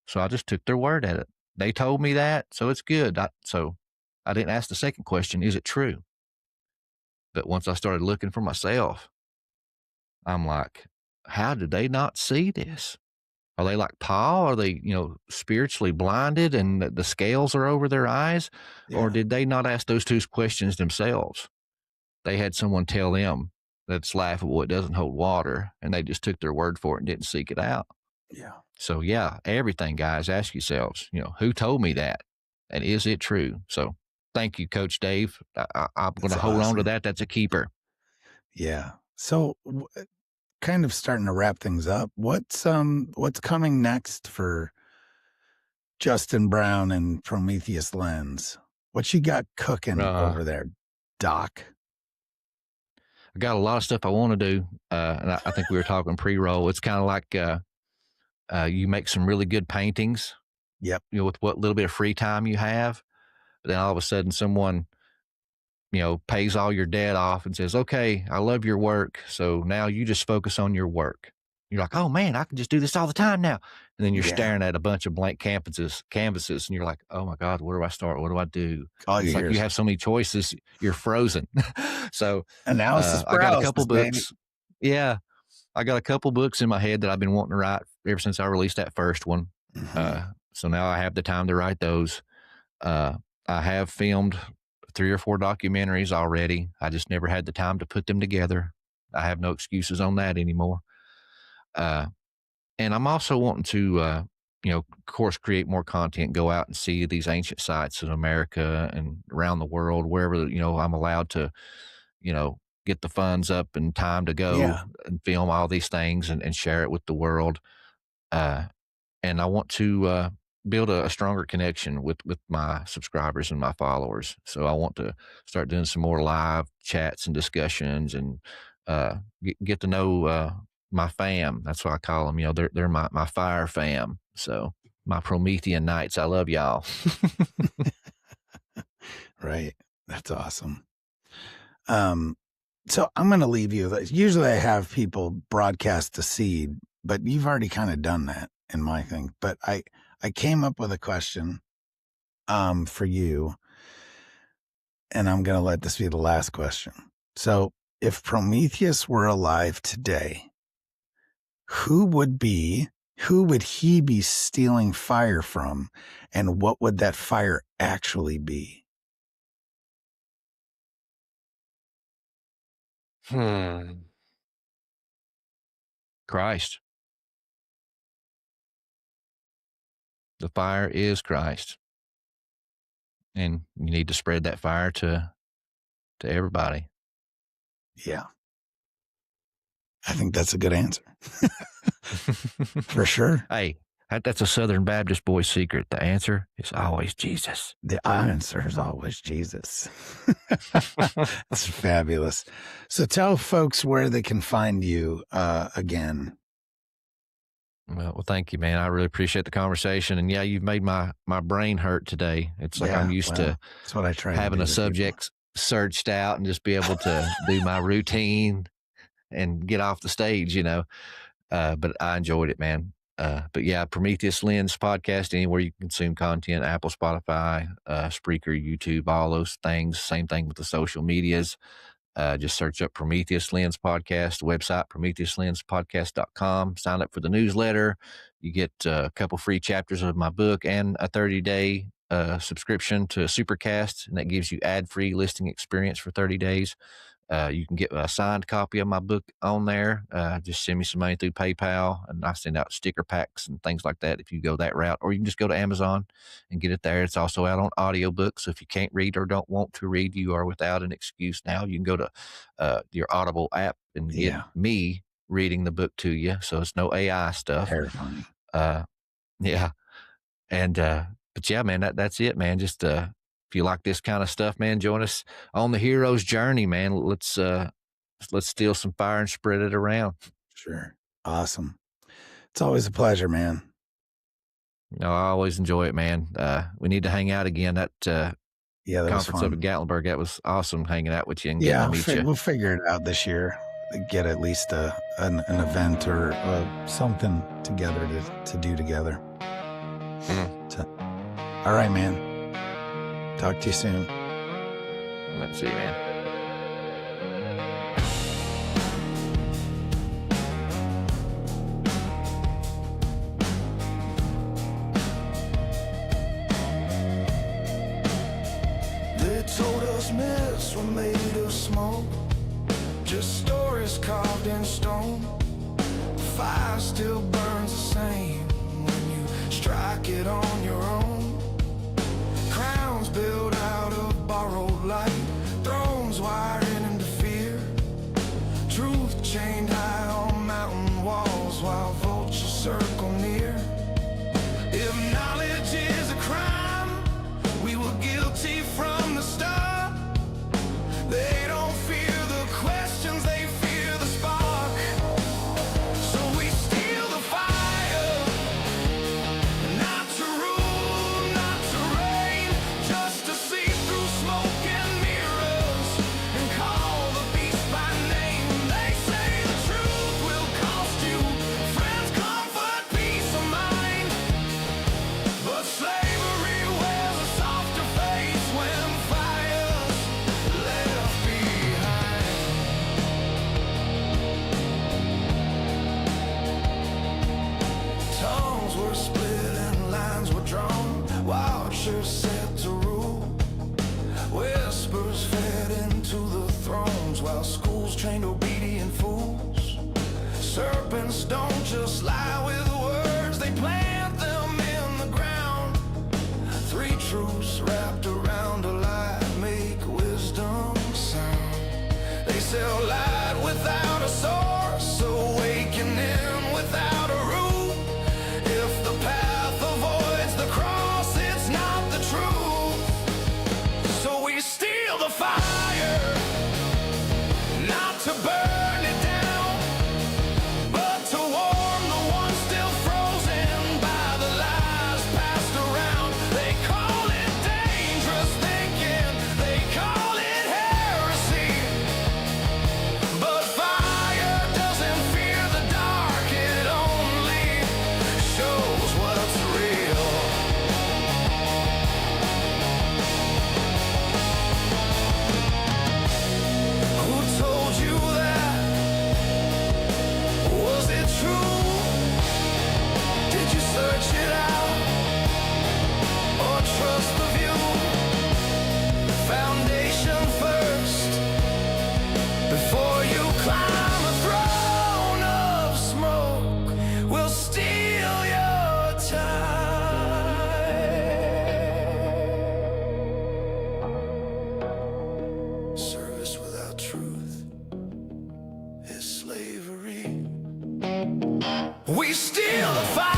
So I just took their word at it. They told me that, so it's good. So I didn't ask the second question, is it true? But once I started looking for myself, I'm like, how did they not see this? Are they like Paul? Are they, spiritually blinded and the scales are over their eyes? Yeah. Or did they not ask those 2 questions themselves? They had someone tell them that it's laughable, it doesn't hold water, and they just took their word for it and didn't seek it out. Yeah. So, yeah, everything, guys, ask yourselves, who told me that? And is it true? So thank you, Coach Dave. I'm going to hold on to that. That's a keeper. Yeah. So kind of starting to wrap things up. What's coming next for Justin Brown and Prometheus Lens? What you got cooking over there, Doc? I got a lot of stuff I want to do. And I think we were talking pre-roll. It's kind of like you make some really good paintings. Yep. With what little bit of free time you have. But then all of a sudden someone, pays all your debt off and says, okay, I love your work. So now you just focus on your work. You're like, oh man, I can just do this all the time now. And then you're staring at a bunch of blank canvases and you're like, oh my God, where do I start? What do I do? It's like you have so many choices, you're frozen. So analysis I got a couple books. Yeah. I got a couple books in my head that I've been wanting to write ever since I released that first one. Mm-hmm. So now I have the time to write those. I have filmed 3 or 4 documentaries already. I just never had the time to put them together. I have no excuses on that anymore. And I'm also wanting to, of course, create more content, go out and see these ancient sites in America and around the world, wherever, I'm allowed to, get the funds up and time to go Yeah. and film all these things and share it with the world. Uh, and I want to build a stronger connection with my subscribers and my followers. So I want to start doing some more live chats and discussions and get to know my fam. That's what I call them. They're my fire fam. So my Promethean Knights. I love y'all. Right. That's awesome. So I'm going to leave you. Usually I have people broadcast a seed, but you've already kind of done that in my thing. But I came up with a question for you, and I'm going to let this be the last question. So if Prometheus were alive today, who would he be stealing fire from, and what would that fire actually be? Christ. The fire is Christ. And you need to spread that fire to everybody. Yeah. I think that's a good answer. For sure. Hey, that's a Southern Baptist boy's secret. The answer is always Jesus. The answer is always Jesus. That's fabulous. So tell folks where they can find you again. Well, thank you, man. I really appreciate the conversation. And yeah, you've made my brain hurt today. It's like I'm used to that's what I try having a subject searched out and just be able to do my routine and get off the stage, But I enjoyed it, man. But yeah, Prometheus Lens podcast, anywhere you consume content, Apple, Spotify, Spreaker, YouTube, all those things. Same thing with the social medias. Just search up Prometheus Lens Podcast, website, PrometheusLensPodcast.com. Sign up for the newsletter. You get a couple free chapters of my book and a 30-day subscription to Supercast, and that gives you ad-free listing experience for 30 days. You can get a signed copy of my book on there. Just send me some money through PayPal, and I send out sticker packs and things like that if you go that route. Or you can just go to Amazon and get it there. It's also out on audiobook. So if you can't read or don't want to read, you are without an excuse now. You can go to your Audible app and get me reading the book to you. So it's no AI stuff. Terrifying. Yeah. And but yeah, man, that's it, man. Just if you like this kind of stuff, man, join us on the hero's journey, man. Let's steal some fire and spread it around. Sure. Awesome. It's always a pleasure, man. No, I always enjoy it, man. We need to hang out again. That conference up at Gatlinburg, that was awesome hanging out with you and getting to meet you. We'll figure it out this year. Get at least an event or something together to do together. So, all right, man. Talk to you soon. Let's see, man. They told us myths were made of smoke, just stories carved in stone. Fire still burns the same when you strike it on your own. Crowns built out of borrowed light, thrones wired into fear. Truth chained high on mountain walls while vultures circle near. If knowledge is a crime, we were guilty from the start. They don't fear the questions, they fear the spark. So we steal the fire, not to rule, not to reign, just to see through smoke and mirrors and call the beast by name. They say the truth will cost you friends, comfort, peace of mind, but slavery wears a softer face when fire's left behind. Tongues were split and lines were drawn, watchers set to rule. Whispers fed into the thrones while schools trained obedient fools. Serpents don't just lie with We still fight.